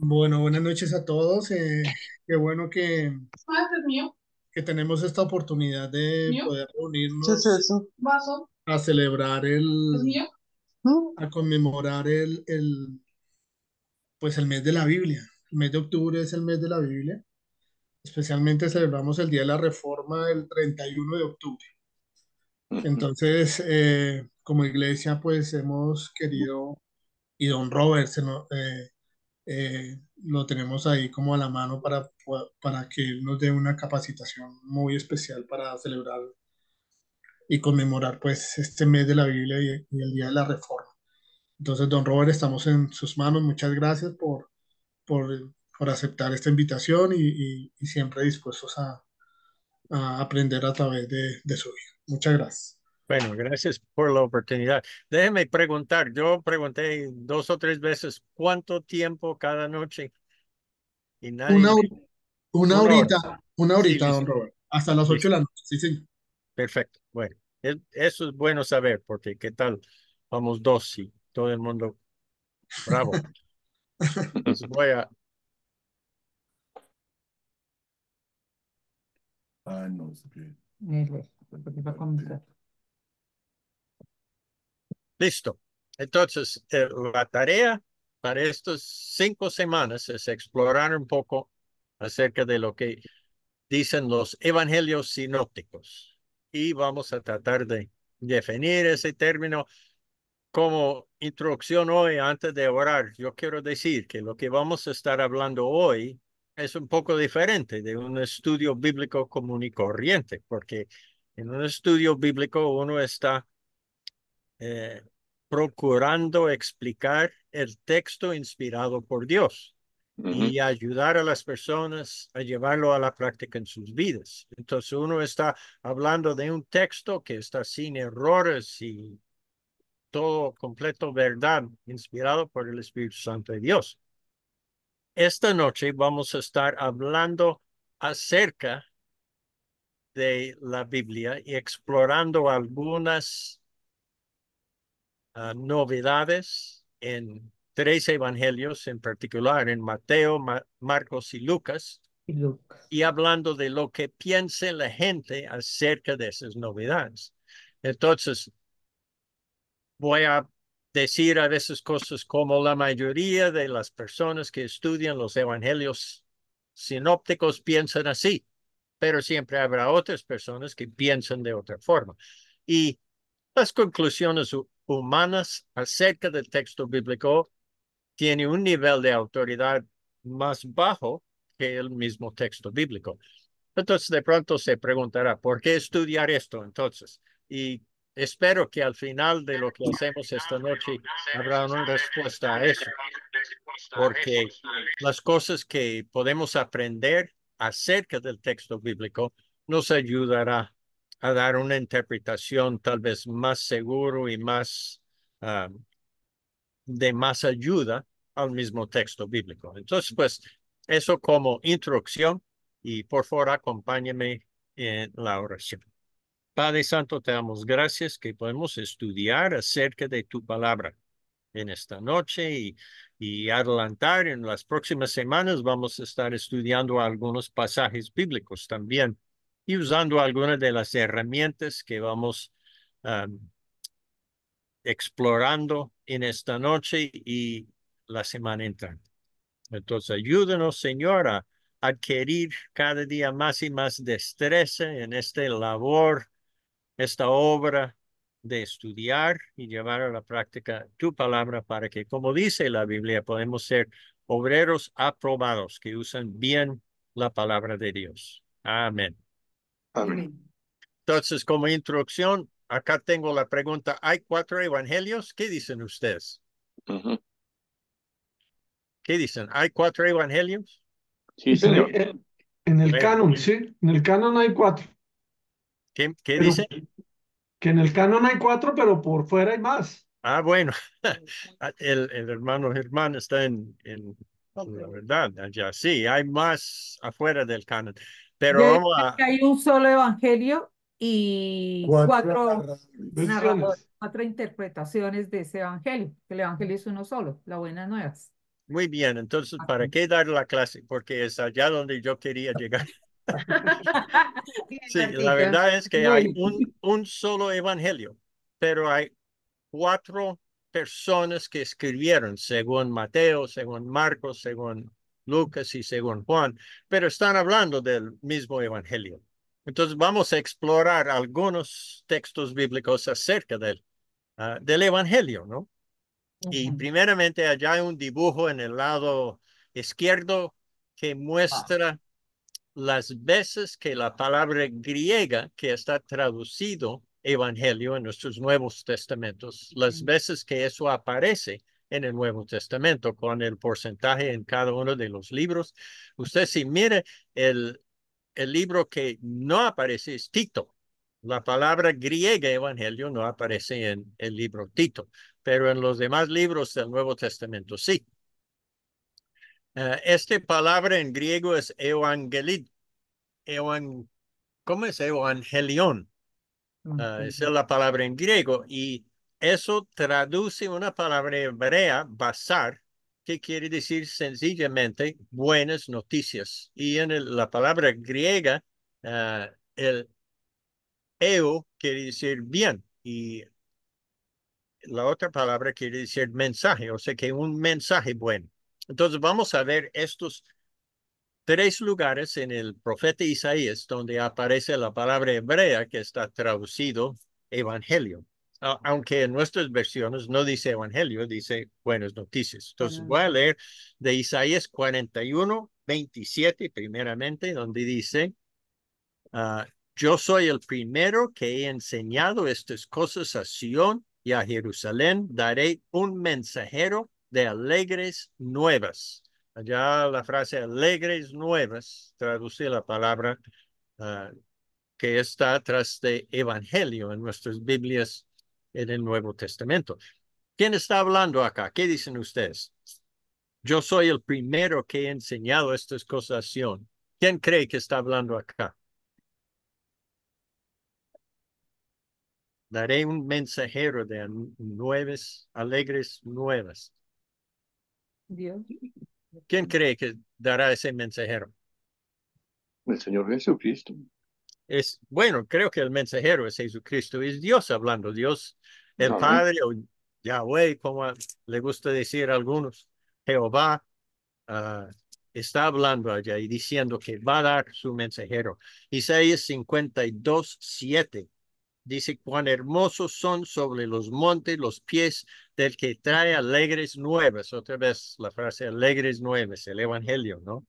Bueno, buenas noches a todos. Qué bueno Es mío, que tenemos esta oportunidad de mío, poder ¿Qué es reunirnos eso? vaso, a celebrar es mío. ¿Mm? a conmemorar pues el mes de la Biblia. El mes de octubre es el mes de la Biblia. Especialmente celebramos el Día de la Reforma el 31 de octubre. Entonces, como iglesia, pues hemos querido, y don Robert lo tenemos ahí como a la mano para que él nos dé una capacitación muy especial para celebrar y conmemorar pues este mes de la Biblia y el Día de la Reforma. Entonces, don Robert, estamos en sus manos. Muchas gracias por, por aceptar esta invitación y siempre dispuestos a aprender a través de su vida. Muchas gracias. Bueno, gracias por la oportunidad. Déjeme preguntar, yo pregunté 2 o 3 veces cuánto tiempo cada noche y nadie Una, me... hor- una 1 hora. horita, una Sí, horita, don listo, Robert, hasta las 8 listo. de la noche. Sí, señor. Perfecto. Bueno, eso es bueno saber porque qué tal, vamos dos y todo el mundo, bravo. Entonces voy a, Ah, no, es que... listo. Entonces, la tarea para estas 5 semanas es explorar un poco acerca de lo que dicen los evangelios sinópticos. Y vamos a tratar de definir ese término como introducción hoy antes de orar. Yo quiero decir que lo que vamos a estar hablando hoy es un poco diferente de un estudio bíblico común y corriente, porque en un estudio bíblico uno está eh, procurando explicar el texto inspirado por Dios Ujú, y ayudar a las personas a llevarlo a la práctica en sus vidas. Entonces uno está hablando de un texto que está sin errores y todo completo verdad, inspirado por el Espíritu Santo de Dios. Esta noche vamos a estar hablando acerca de la Biblia y explorando algunas novedades en 3 evangelios, en particular en Mateo, Marcos y Lucas, y hablando de lo que piense la gente acerca de esas novedades. Entonces, voy a decir a veces cosas como la mayoría de las personas que estudian los evangelios sinópticos piensan así, pero siempre habrá otras personas que piensan de otra forma. Y las conclusiones humanas acerca del texto bíblico tienen un nivel de autoridad más bajo que el mismo texto bíblico. Entonces, de pronto se preguntará, ¿por qué estudiar esto entonces? Y espero que al final de lo que hacemos esta noche habrá una respuesta a eso, porque las cosas que podemos aprender acerca del texto bíblico nos ayudará a dar una interpretación tal vez más seguro y más de más ayuda al mismo texto bíblico. Entonces, pues, eso como introducción y por favor acompáñame en la oración. Padre Santo, te damos gracias que podemos estudiar acerca de tu palabra en esta noche y adelantar en las próximas semanas vamos a estar estudiando algunos pasajes bíblicos también y usando algunas de las herramientas que vamos um, explorando en esta noche y la semana entrante. Entonces, ayúdanos, Señor, a adquirir cada día más y más destreza en esta labor, esta obra de estudiar y llevar a la práctica tu palabra para que, como dice la Biblia, podemos ser obreros aprobados que usan bien la palabra de Dios. Amén. amén. Entonces, como introducción, acá tengo la pregunta, ¿hay 4 evangelios? ¿Qué dicen ustedes? Ujú. ¿Qué dicen? ¿Hay 4 evangelios? Sí, Sí, señor. en el Bueno, canon, sí, en el canon hay cuatro, ¿qué pero dice? que en el canon hay cuatro, pero por fuera hay más. Ah, bueno, el hermano Germán está en la verdad, allá sí, hay más afuera del canon, pero Yo vamos diría a, que hay un solo evangelio y cuatro narradores, Versiones. cuatro interpretaciones de ese evangelio, que el evangelio es uno solo, las buenas nuevas. Muy bien, entonces, ¿para qué dar la clase? Porque es allá donde yo quería llegar. Sí, la verdad es que hay un solo evangelio, pero hay 4 personas que escribieron, según Mateo, según Marcos, según Lucas y según Juan, pero están hablando del mismo evangelio. Entonces vamos a explorar algunos textos bíblicos acerca del evangelio, ¿no? Y primeramente allá hay un dibujo en el lado izquierdo que muestra las veces que la palabra griega que está traducido evangelio en nuestros nuevos testamentos, las veces que eso aparece en el Nuevo Testamento con el porcentaje en cada uno de los libros. Usted si mire el libro que no aparece es Tito. La palabra griega evangelio no aparece en el libro Tito, pero en los demás libros del Nuevo Testamento sí. Esta palabra en griego es ¿cómo es evangelión? Esa es la palabra en griego y eso traduce una palabra hebrea, basar, que quiere decir sencillamente buenas noticias. Y en la palabra griega, el quiere decir bien y la otra palabra quiere decir mensaje, o sea que un mensaje bueno. Entonces vamos a ver estos 3 lugares en el profeta Isaías donde aparece la palabra hebrea que está traducido evangelio. Aunque en nuestras versiones no dice evangelio, dice buenas noticias. Entonces voy a leer de Isaías 41, 27 primeramente, donde dice, yo soy el primero que he enseñado estas cosas a Sión y a Jerusalén. Daré un mensajero de alegres nuevas. Allá la frase alegres nuevas traduce la palabra que está tras de evangelio en nuestras Biblias en el Nuevo Testamento. ¿Quién está hablando acá? ¿Qué dicen ustedes? Yo soy el primero que he enseñado estas cosas a Sión. ¿Quién cree que está hablando acá? Daré un mensajero de alegres nuevas. Dios. ¿Quién cree que dará ese mensajero? El Señor Jesucristo. Bueno, creo que el mensajero es Jesucristo, es Dios hablando, Dios, el Amén. Padre, o Yahweh, como le gusta decir a algunos, Jehová, está hablando allá y diciendo que va a dar su mensajero. Isaías 52, 7 dice, cuán hermosos son sobre los montes los pies del que trae alegres nuevas. Otra vez la frase alegres nuevas, el evangelio, ¿no?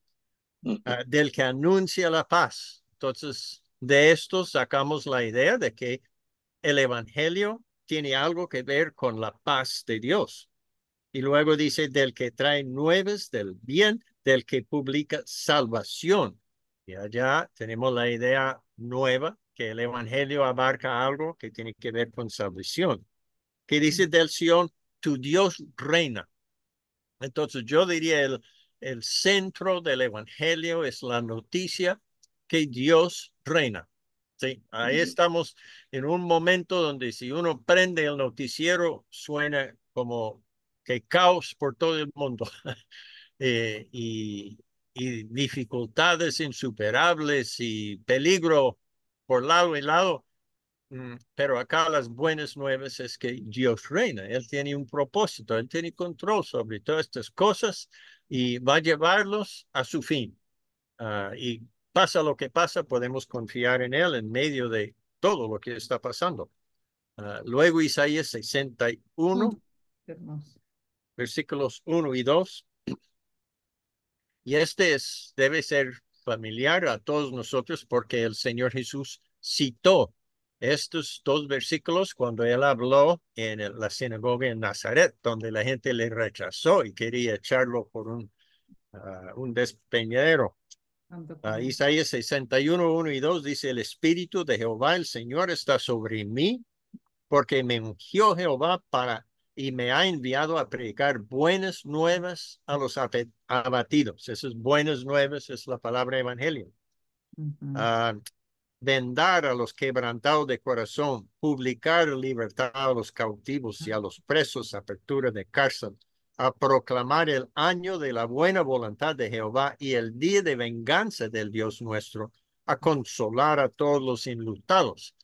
Del que anuncia la paz. Entonces, de esto sacamos la idea de que el evangelio tiene algo que ver con la paz de Dios. Y luego dice, del que trae nuevas del bien, del que publica salvación. Y allá tenemos la idea nueva, que el evangelio abarca algo que tiene que ver con salvación. Que dice del Sion, tu Dios reina. Entonces yo diría el centro del evangelio es la noticia que Dios reina. Sí, ahí estamos en un momento donde si uno prende el noticiero suena como que caos por todo el mundo eh, y, y dificultades insuperables y peligro por lado y lado. Pero acá las buenas nuevas es que Dios reina, Él tiene un propósito, Él tiene control sobre todas estas cosas y va a llevarlos a su fin. Y pasa lo que pasa, podemos confiar en Él en medio de todo lo que está pasando. Luego Isaías 61, Hermoso. versículos 1 y 2. Y este debe ser familiar a todos nosotros porque el Señor Jesús citó estos 2 versículos cuando él habló en la sinagoga en Nazaret, donde la gente le rechazó y quería echarlo por un despeñadero. Isaías 61, 1 y 2 dice, el Espíritu de Jehová, el Señor, está sobre mí, porque me ungió Jehová y me ha enviado a predicar buenas nuevas a los abatidos. Esas buenas nuevas es la palabra evangelio. Vendar a los quebrantados de corazón, publicar libertad a los cautivos y a los presos, apertura de cárcel, a proclamar el año de la buena voluntad de Jehová y el día de venganza del Dios nuestro, a consolar a todos los enlutados.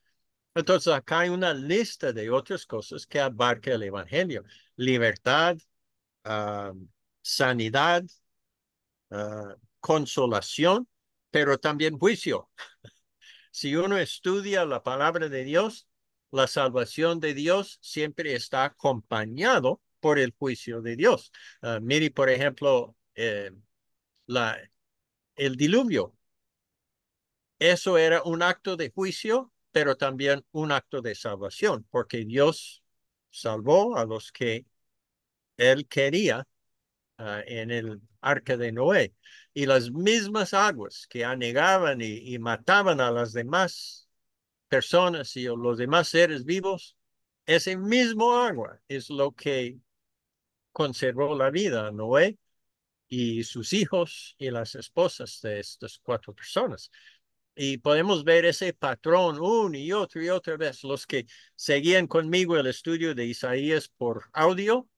Entonces acá hay una lista de otras cosas que abarca el Evangelio: libertad, sanidad, consolación, pero también juicio. Si uno estudia la palabra de Dios, la salvación de Dios siempre está acompañado por el juicio de Dios. Mire, por ejemplo, el diluvio. Eso era un acto de juicio, pero también un acto de salvación, porque Dios salvó a los que Él quería en el arca de Noé. Y las mismas aguas que anegaban y mataban a las demás personas y los demás seres vivos, ese mismo agua es lo que conservó la vida a Noé y sus hijos y las esposas de estas 4 personas. Y podemos ver ese patrón una y otra vez. Los que seguían conmigo el estudio de Isaías por audio,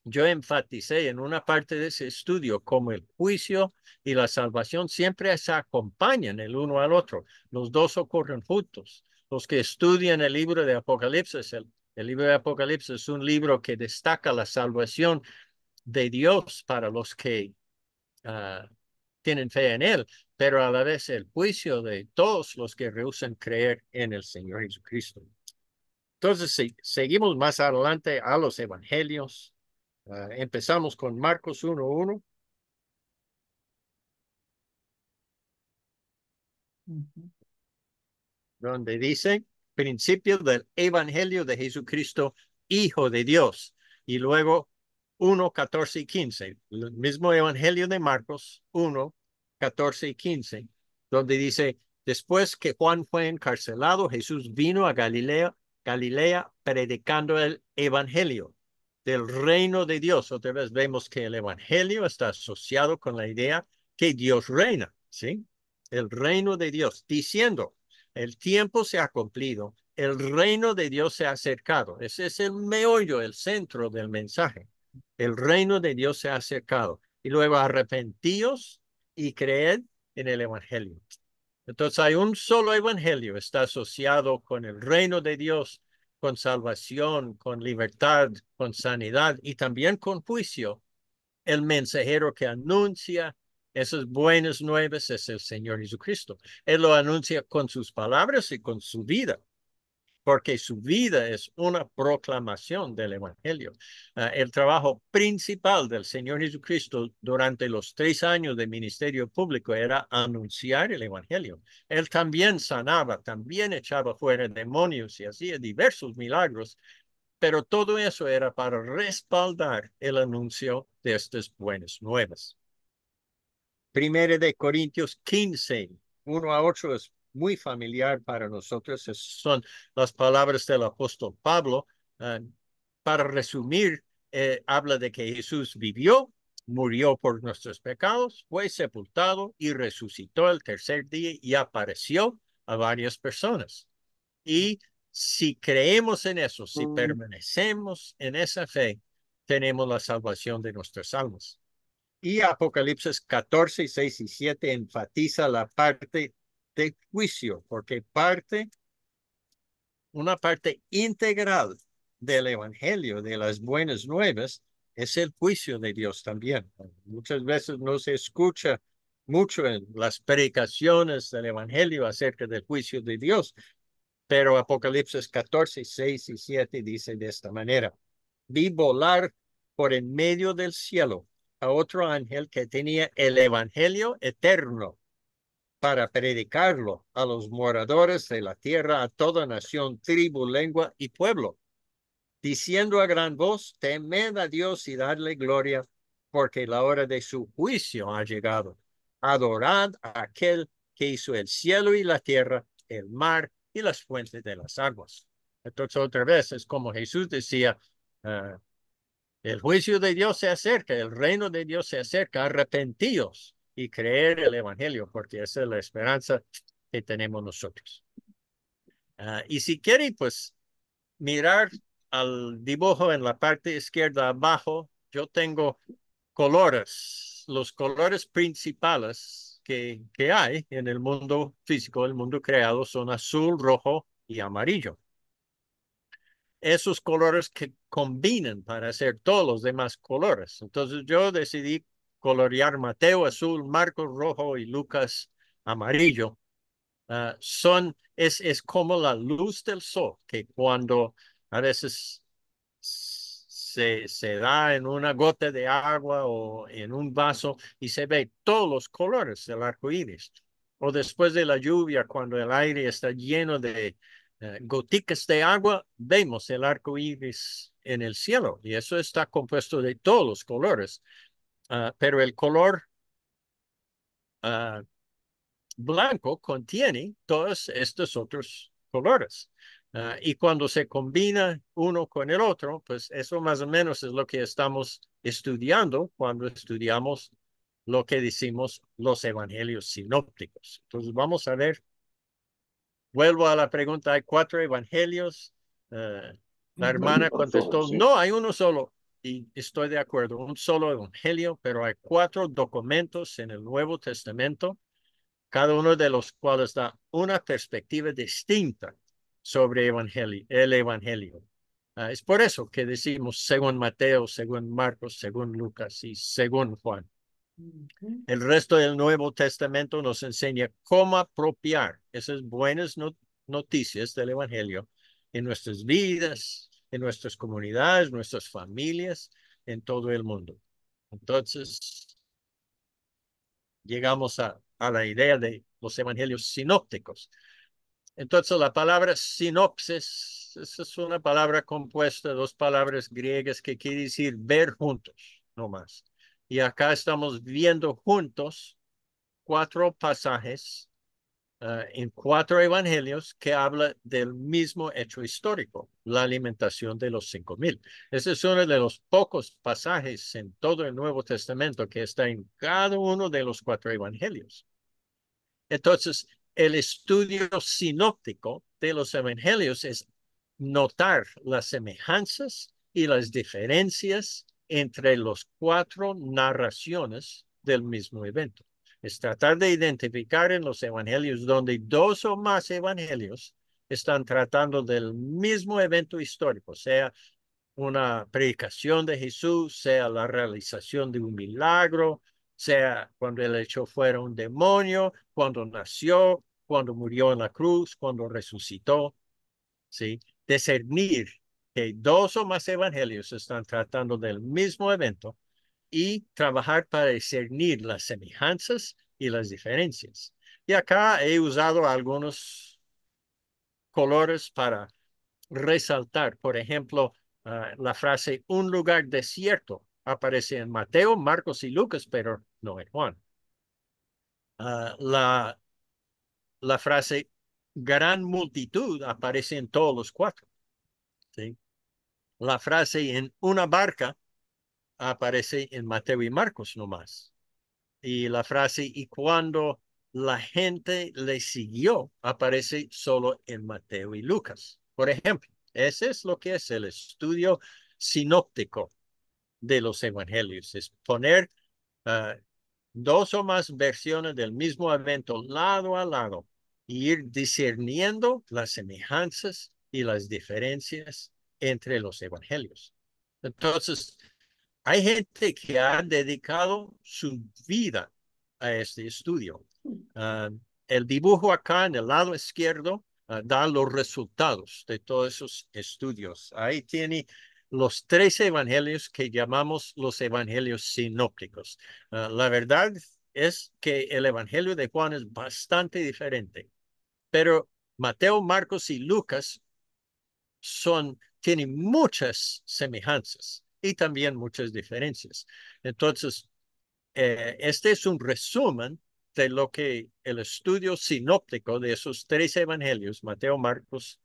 yo enfaticé en una parte de ese estudio como el juicio y la salvación siempre se acompañan el uno al otro. Los dos ocurren juntos. Los que estudian el libro de Apocalipsis, el libro de Apocalipsis es un libro que destaca la salvación de Dios para los que tienen fe en Él, pero a la vez el juicio de todos los que rehúsan creer en el Señor Jesucristo. Entonces, si seguimos más adelante a los evangelios, empezamos con Marcos 1:1. Donde dice, principio del evangelio de Jesucristo, Hijo de Dios. Y luego 1:14 y 15, el mismo evangelio de Marcos 1:14 y 15, donde dice, después que Juan fue encarcelado, Jesús vino a Galilea predicando el evangelio del reino de Dios. Otra vez vemos que el evangelio está asociado con la idea que Dios reina, ¿sí? El reino de Dios, diciendo, el tiempo se ha cumplido, el reino de Dios se ha acercado. Ese es el meollo, el centro del mensaje. El reino de Dios se ha acercado. Y luego arrepentíos y creed en el evangelio. Entonces hay un solo evangelio, está asociado con el reino de Dios, con salvación, con libertad, con sanidad y también con juicio. El mensajero que anuncia esas buenas nuevas es el Señor Jesucristo. Él lo anuncia con sus palabras y con su vida, porque su vida es una proclamación del evangelio. El trabajo principal del Señor Jesucristo durante los 3 años de ministerio público era anunciar el evangelio. Él también sanaba, también echaba fuera demonios y hacía diversos milagros, pero todo eso era para respaldar el anuncio de estas buenas nuevas. Primera de Corintios 15, 1-8 es muy familiar para nosotros. Esas son las palabras del apóstol Pablo. Para resumir, habla de que Jesús vivió, murió por nuestros pecados, fue sepultado y resucitó el tercer día y apareció a varias personas. Y si creemos en eso, si permanecemos en esa fe, tenemos la salvación de nuestras almas. Y Apocalipsis 14, 6 y 7 enfatiza la parte de juicio, porque una parte integral del evangelio, de las buenas nuevas, es el juicio de Dios también. Muchas veces no se escucha mucho en las predicaciones del evangelio acerca del juicio de Dios, pero Apocalipsis 14, 6 y 7 dice de esta manera: vi volar por en medio del cielo a otro ángel que tenía el evangelio eterno para predicarlo a los moradores de la tierra, a toda nación, tribu, lengua y pueblo, diciendo a gran voz, temed a Dios y dadle gloria, porque la hora de su juicio ha llegado. Adorad a aquel que hizo el cielo y la tierra, el mar y las fuentes de las aguas. Entonces otra vez es como Jesús decía, el juicio de Dios se acerca, el reino de Dios se acerca, arrepentíos y creer el evangelio, porque esa es la esperanza que tenemos nosotros. Y si quiere, pues mirar al dibujo en la parte izquierda abajo, yo tengo colores, los colores principales que hay en el mundo físico, el mundo creado, son azul, rojo y amarillo. Esos colores que combinan para hacer todos los demás colores. Entonces yo decidí colorear Mateo azul, Marcos rojo y Lucas amarillo. Es como la luz del sol, que cuando a veces se da en una gota de agua o en un vaso y se ve todos los colores del arco iris. O después de la lluvia, cuando el aire está lleno de goticas de agua, vemos el arco iris en el cielo y eso está compuesto de todos los colores. Pero el color blanco contiene todos estos otros colores. Y cuando se combina uno con el otro, pues eso más o menos es lo que estamos estudiando cuando estudiamos lo que decimos los evangelios sinópticos. Entonces vamos a ver, vuelvo a la pregunta, ¿hay 4 evangelios? La hermana contestó, Sí. no, hay uno solo. Y estoy de acuerdo, un solo evangelio, pero hay 4 documentos en el Nuevo Testamento, cada uno de los cuales da una perspectiva distinta sobre el evangelio. Es por eso que decimos según Mateo, según Marcos, según Lucas y según Juan. El resto del Nuevo Testamento nos enseña cómo apropiar esas buenas noticias del evangelio en nuestras vidas, en nuestras comunidades, nuestras familias, en todo el mundo. Entonces, llegamos a la idea de los evangelios sinópticos. Entonces, la palabra sinopsis es una palabra compuesta de 2 palabras griegas que quiere decir ver juntos, no más. Y acá estamos viendo juntos 4 pasajes en 4 evangelios que habla del mismo hecho histórico, la alimentación de los 5,000. Ese es uno de los pocos pasajes en todo el Nuevo Testamento que está en cada uno de los 4 evangelios. Entonces, el estudio sinóptico de los evangelios es notar las semejanzas y las diferencias entre las 4 narraciones del mismo evento. Es tratar de identificar en los evangelios donde 2 o más evangelios están tratando del mismo evento histórico, sea una predicación de Jesús, sea la realización de un milagro, sea cuando el hecho fuera un demonio, cuando nació, cuando murió en la cruz, cuando resucitó, ¿sí? Discernir que 2 o más evangelios están tratando del mismo evento y trabajar para discernir las semejanzas y las diferencias. Y acá he usado algunos colores para resaltar, por ejemplo, la frase un lugar desierto aparece en Mateo, Marcos y Lucas, pero no en Juan. La frase gran multitud aparece en todos los 4. ¿Sí? La frase en una barca aparece en Mateo y Marcos nomás. Y la frase y cuando la gente le siguió aparece solo en Mateo y Lucas. Por ejemplo, ese es lo que es el estudio sinóptico de los evangelios. Es poner 2 o más versiones del mismo evento lado a lado y ir discerniendo las semejanzas y las diferencias entre los evangelios. Entonces, hay gente que ha dedicado su vida a este estudio. El dibujo acá en el lado izquierdo da los resultados de todos esos estudios. Ahí tiene los 13 evangelios que llamamos los evangelios sinópticos. La verdad es que el evangelio de Juan es bastante diferente, pero Mateo, Marcos y Lucas tienen muchas semejanzas y también muchas diferencias. Entonces, este es un resumen de lo que el estudio sinóptico de esos 3 evangelios, Mateo, Marcos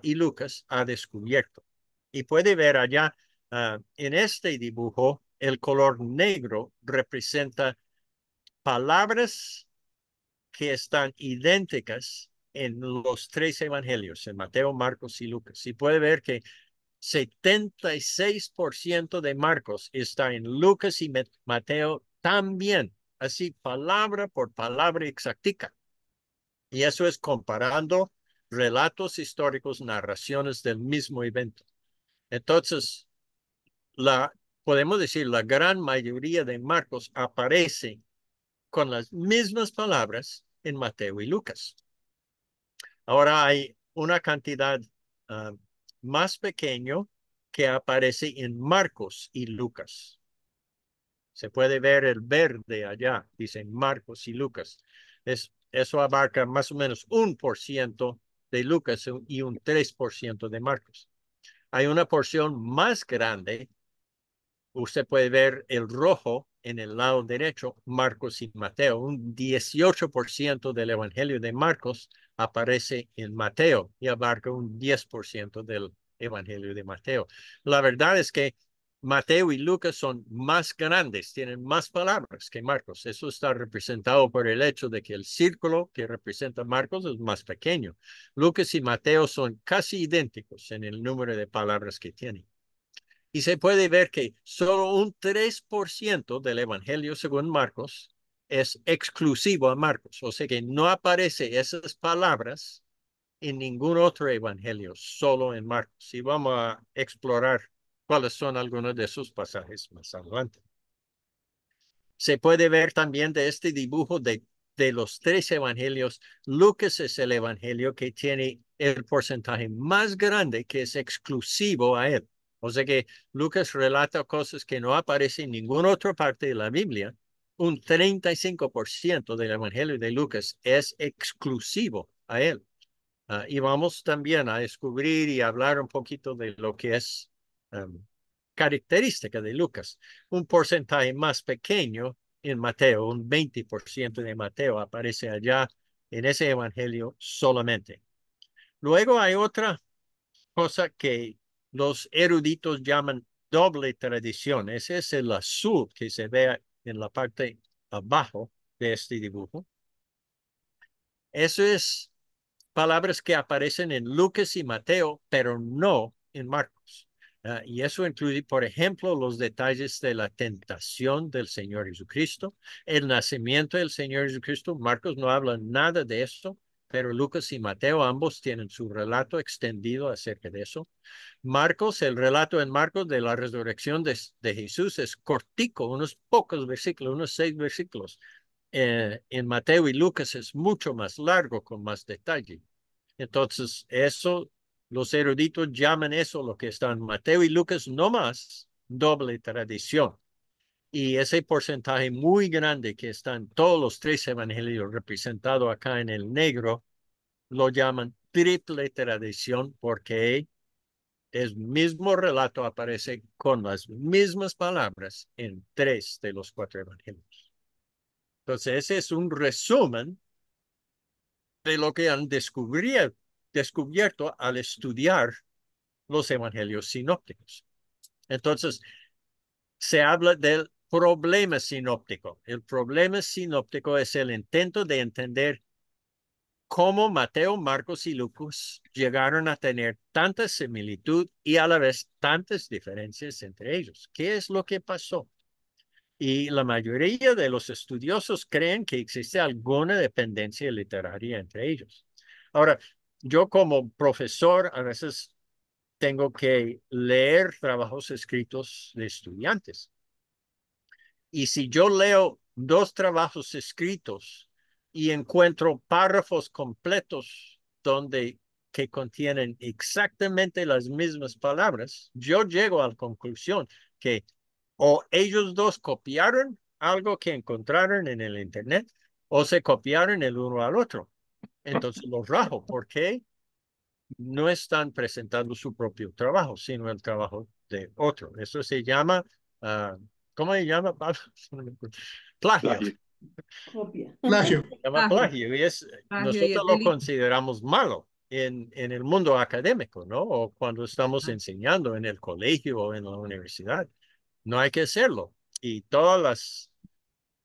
y Lucas, ha descubierto. Y puede ver allá en este dibujo, el color negro representa palabras que están idénticas en los 3 evangelios, en Mateo, Marcos y Lucas. Y puede ver que 76% de Marcos está en Lucas y Mateo también, así palabra por palabra exactica. Y eso es comparando relatos históricos, narraciones del mismo evento. Entonces, podemos decir, la gran mayoría de Marcos aparece con las mismas palabras en Mateo y Lucas. Ahora hay una cantidad más pequeño que aparece en Marcos y Lucas. Se puede ver el verde allá, dicen Marcos y Lucas. Eso abarca más o menos 1% de Lucas y un 3% de Marcos. Hay una porción más grande. Usted puede ver el rojo en el lado derecho, Marcos y Mateo. Un 18% del Evangelio de Marcos aparece en Mateo y abarca un 10% del Evangelio de Mateo. La verdad es que Mateo y Lucas son más grandes, tienen más palabras que Marcos. Eso está representado por el hecho de que el círculo que representa Marcos es más pequeño. Lucas y Mateo son casi idénticos en el número de palabras que tienen. Y se puede ver que solo un 3% del Evangelio según Marcos es exclusivo a Marcos. O sea que no aparece esas palabras en ningún otro evangelio, solo en Marcos. Y vamos a explorar cuáles son algunos de esos pasajes más adelante. Se puede ver también de este dibujo de los 3 evangelios, Lucas es el evangelio que tiene el porcentaje más grande que es exclusivo a él. O sea que Lucas relata cosas que no aparecen en ninguna otra parte de la Biblia. Un 35% del evangelio de Lucas es exclusivo a él. Y vamos también a descubrir y hablar un poquito de lo que es característica de Lucas. Un porcentaje más pequeño en Mateo, un 20% de Mateo aparece allá en ese evangelio solamente. Luego hay otra cosa que los eruditos llaman doble tradición. Ese es el azul que se ve en la parte abajo de este dibujo. Eso es palabras que aparecen en Lucas y Mateo, pero no en Marcos. Y eso incluye, por ejemplo, los detalles de la tentación del Señor Jesucristo, el nacimiento del Señor Jesucristo. Marcos no habla nada de eso, pero Lucas y Mateo ambos tienen su relato extendido acerca de eso. Marcos, el relato en Marcos de la resurrección de Jesús es cortico, unos pocos versículos, unos 6 versículos. En Mateo y Lucas es mucho más largo, con más detalle. Entonces, eso, los eruditos llaman eso lo que está en Mateo y Lucas, no más doble tradición. Y ese porcentaje muy grande que está en todos los 3 evangelios representado acá en el negro, lo llaman triple tradición porque el mismo relato aparece con las mismas palabras en 3 de los 4 evangelios. Entonces, ese es un resumen de lo que han descubierto al estudiar los evangelios sinópticos. Entonces, se habla del problema sinóptico. El problema sinóptico es el intento de entender cómo Mateo, Marcos y Lucas llegaron a tener tanta similitud y a la vez tantas diferencias entre ellos. ¿Qué es lo que pasó? Y la mayoría de los estudiosos creen que existe alguna dependencia literaria entre ellos. Ahora, yo como profesor a veces tengo que leer trabajos escritos de estudiantes. Y si yo leo 2 trabajos escritos y encuentro párrafos completos que contienen exactamente las mismas palabras, yo llego a la conclusión que o ellos 2 copiaron algo que encontraron en el internet o se copiaron el uno al otro. Entonces los rajo. ¿Por qué? No están presentando su propio trabajo, sino el trabajo de otro. Eso se llama, ¿cómo se llama, Pablo? Plagio. Plagio. Copia. Plagio. Se llama plagio y Plagio y nosotros es lo delito. consideramos malo en el mundo académico, ¿no? O cuando estamos enseñando en el colegio o en la universidad. No hay que hacerlo. Y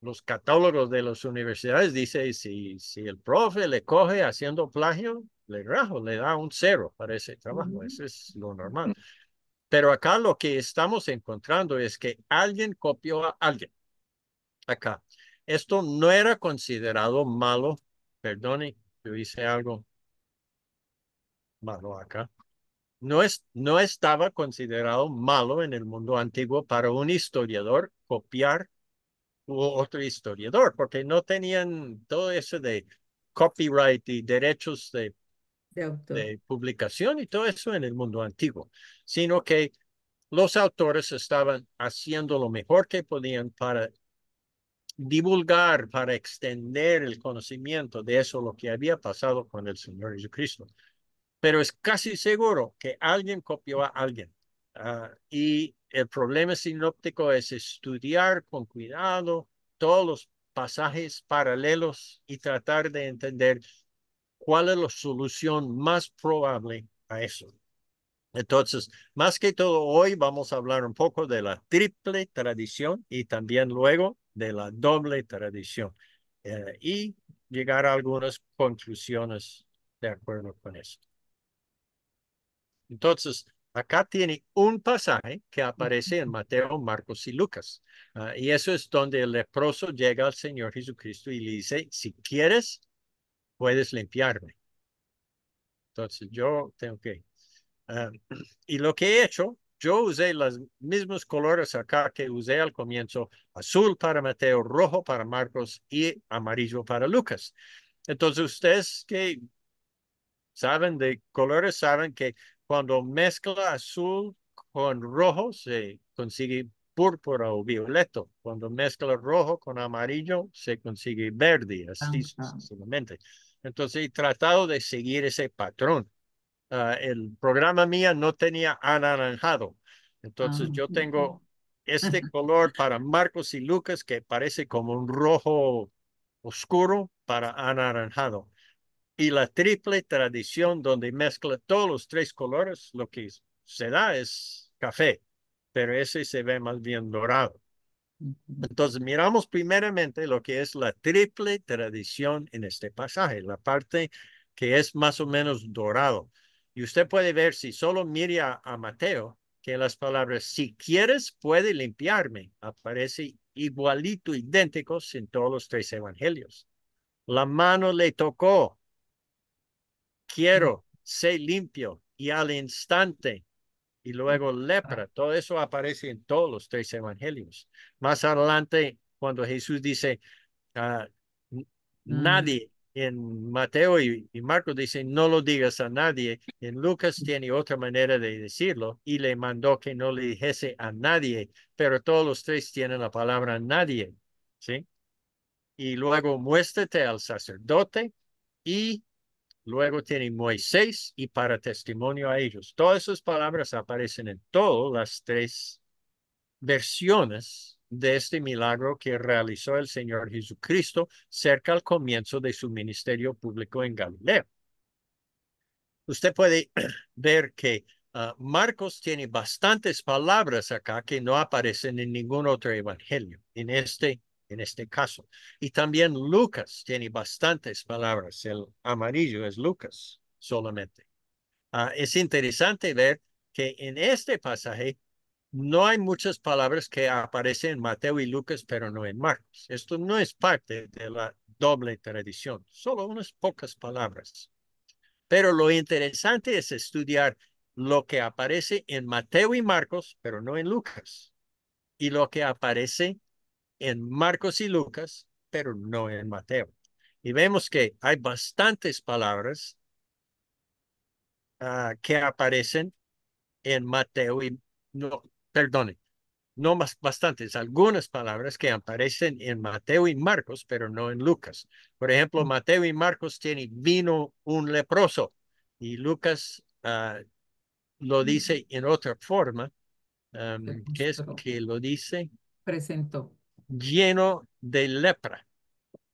los catálogos de las universidades dicen, si el profe le coge haciendo plagio, le rajo, le da un 0 para ese trabajo. Eso es lo normal. Pero acá lo que estamos encontrando es que alguien copió a alguien. Acá. Esto no era considerado malo. Perdone, yo hice algo malo acá. No estaba considerado malo en el mundo antiguo para un historiador copiar otro historiador, porque no tenían todo eso de copyright y derechos De autor. de publicación y todo eso en el mundo antiguo, sino que los autores estaban haciendo lo mejor que podían para divulgar, para extender el conocimiento de eso, lo que había pasado con el Señor Jesucristo. Pero es casi seguro que alguien copió a alguien. Y el problema sinóptico es estudiar con cuidado todos los pasajes paralelos y tratar de entender cuál es la solución más probable a eso. Entonces, más que todo, hoy vamos a hablar un poco de la triple tradición y también luego de la doble tradición y llegar a algunas conclusiones de acuerdo con eso. Entonces, acá tiene un pasaje que aparece en Mateo, Marcos y Lucas. Y eso es donde el leproso llega al Señor Jesucristo y le dice, si quieres, puedes limpiarme. Entonces, yo tengo que... y lo que he hecho, yo usé los mismos colores acá que usé al comienzo, azul para Mateo, rojo para Marcos y amarillo para Lucas. Entonces, ustedes que saben de colores, saben que cuando mezcla azul con rojo se consigue púrpura o violeto. Cuando mezcla rojo con amarillo se consigue verde, así sucesivamente. Entonces he tratado de seguir ese patrón. El programa mía no tenía anaranjado. Entonces yo tengo este color para Marcos y Lucas que parece como un rojo oscuro para anaranjado. Y la triple tradición donde mezcla todos los tres colores, lo que se da es café, pero ese se ve más bien dorado. Entonces miramos primeramente lo que es la triple tradición en este pasaje, la parte que es más o menos dorado. Y usted puede ver, si solo mire a Mateo, que las palabras, si quieres, puede limpiarme, aparece igualito, idénticos en todos los tres evangelios. La mano le tocó, quiero, sé limpio y al instante. Y luego lepra, todo eso aparece en todos los tres evangelios. Más adelante, cuando Jesús dice, nadie, en Mateo y Marcos dice, no lo digas a nadie. En Lucas tiene otra manera de decirlo y le mandó que no le dijese a nadie, pero todos los tres tienen la palabra nadie, ¿sí? Y luego muéstrate al sacerdote y luego tiene Moisés y para testimonio a ellos. Todas esas palabras aparecen en todas las tres versiones de este milagro que realizó el Señor Jesucristo cerca al comienzo de su ministerio público en Galilea. Usted puede ver que Marcos tiene bastantes palabras acá que no aparecen en ningún otro evangelio en este caso. Y también Lucas tiene bastantes palabras. El amarillo es Lucas solamente. Es interesante ver que en este pasaje no hay muchas palabras que aparecen en Mateo y Lucas, pero no en Marcos. Esto no es parte de la doble tradición, solo unas pocas palabras. Pero lo interesante es estudiar lo que aparece en Mateo y Marcos, pero no en Lucas, y lo que aparece en Marcos y Lucas, pero no en Mateo. Y vemos que hay bastantes palabras que aparecen en Mateo y no, perdone, no más bastantes, algunas palabras que aparecen en Mateo y Marcos, pero no en Lucas. Por ejemplo, Mateo y Marcos tienen vino un leproso y Lucas lo dice en otra forma, que es que lo dice Presentó. lleno de lepra,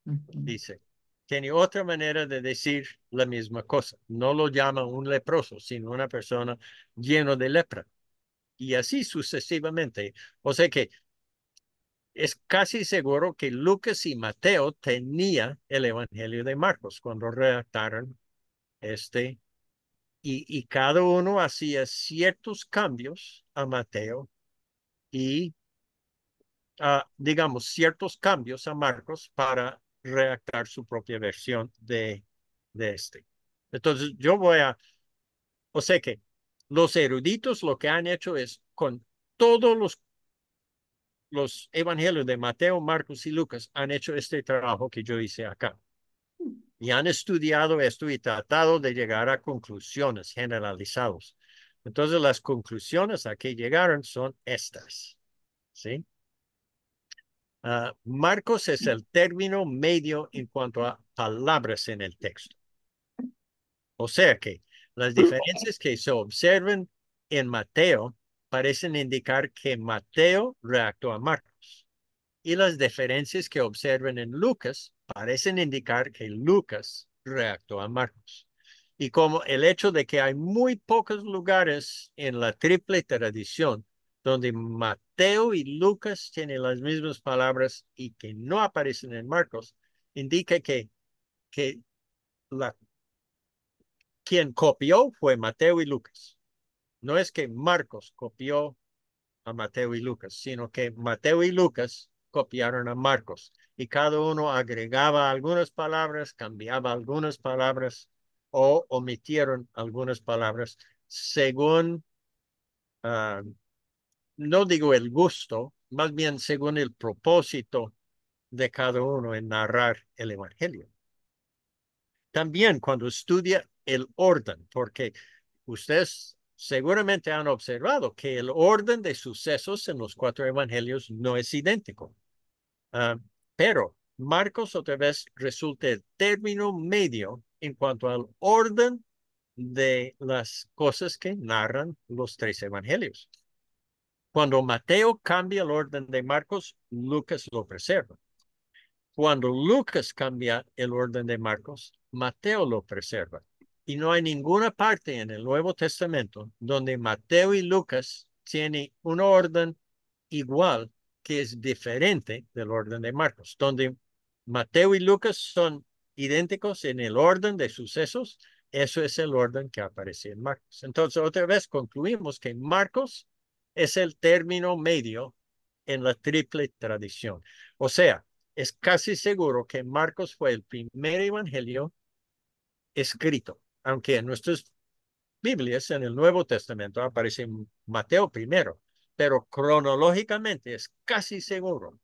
dice. Tiene otra manera de decir la misma cosa. No lo llama un leproso, sino una persona lleno de lepra. Y así sucesivamente. O sea que es casi seguro que Lucas y Mateo tenían el Evangelio de Marcos cuando redactaron este y cada uno hacía ciertos cambios a Mateo y, digamos, ciertos cambios a Marcos para redactar su propia versión de este. Entonces, o sea que los eruditos lo que han hecho es con todos los evangelios de Mateo, Marcos y Lucas han hecho este trabajo que yo hice acá. Y han estudiado esto y tratado de llegar a conclusiones generalizadas. Entonces, las conclusiones a que llegaron son estas, ¿sí? Marcos es el término medio en cuanto a palabras en el texto. O sea que las diferencias que se observan en Mateo parecen indicar que Mateo redactó a Marcos. Y las diferencias que observan en Lucas parecen indicar que Lucas redactó a Marcos. Y como el hecho de que hay muy pocos lugares en la triple tradición donde Mateo y Lucas tienen las mismas palabras y que no aparecen en Marcos, indica que la, quien copió fue Mateo y Lucas. No es que Marcos copió a Mateo y Lucas, sino que Mateo y Lucas copiaron a Marcos y cada uno agregaba algunas palabras, cambiaba algunas palabras o omitieron algunas palabras según, uh, no digo el gusto, más bien según el propósito de cada uno en narrar el Evangelio. También cuando estudia el orden, porque ustedes seguramente han observado que el orden de sucesos en los cuatro evangelios no es idéntico. Pero Marcos otra vez resulta el término medio en cuanto al orden de las cosas que narran los tres evangelios. Cuando Mateo cambia el orden de Marcos, Lucas lo preserva. Cuando Lucas cambia el orden de Marcos, Mateo lo preserva. Y no hay ninguna parte en el Nuevo Testamento donde Mateo y Lucas tienen un orden igual que es diferente del orden de Marcos. Donde Mateo y Lucas son idénticos en el orden de sucesos, eso es el orden que aparece en Marcos. Entonces, otra vez concluimos que Marcos es el término medio en la triple tradición. O sea, es casi seguro que Marcos fue el primer evangelio escrito, aunque en nuestras Biblias, en el Nuevo Testamento, aparece Mateo primero, pero cronológicamente es casi seguro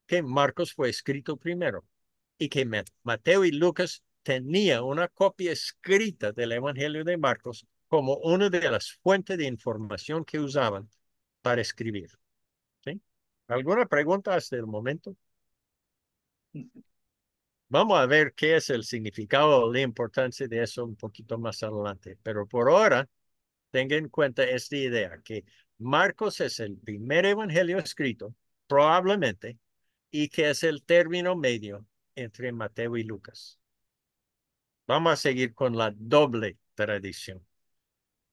que Marcos fue escrito primero y que Mateo y Lucas tenían una copia escrita del Evangelio de Marcos como una de las fuentes de información que usaban para escribir. ¿Sí? ¿Alguna pregunta hasta el momento? Vamos a ver qué es el significado o la importancia de eso un poquito más adelante. Pero por ahora, tenga en cuenta esta idea, que Marcos es el primer evangelio escrito, probablemente, y que es el término medio entre Mateo y Lucas. Vamos a seguir con la doble tradición.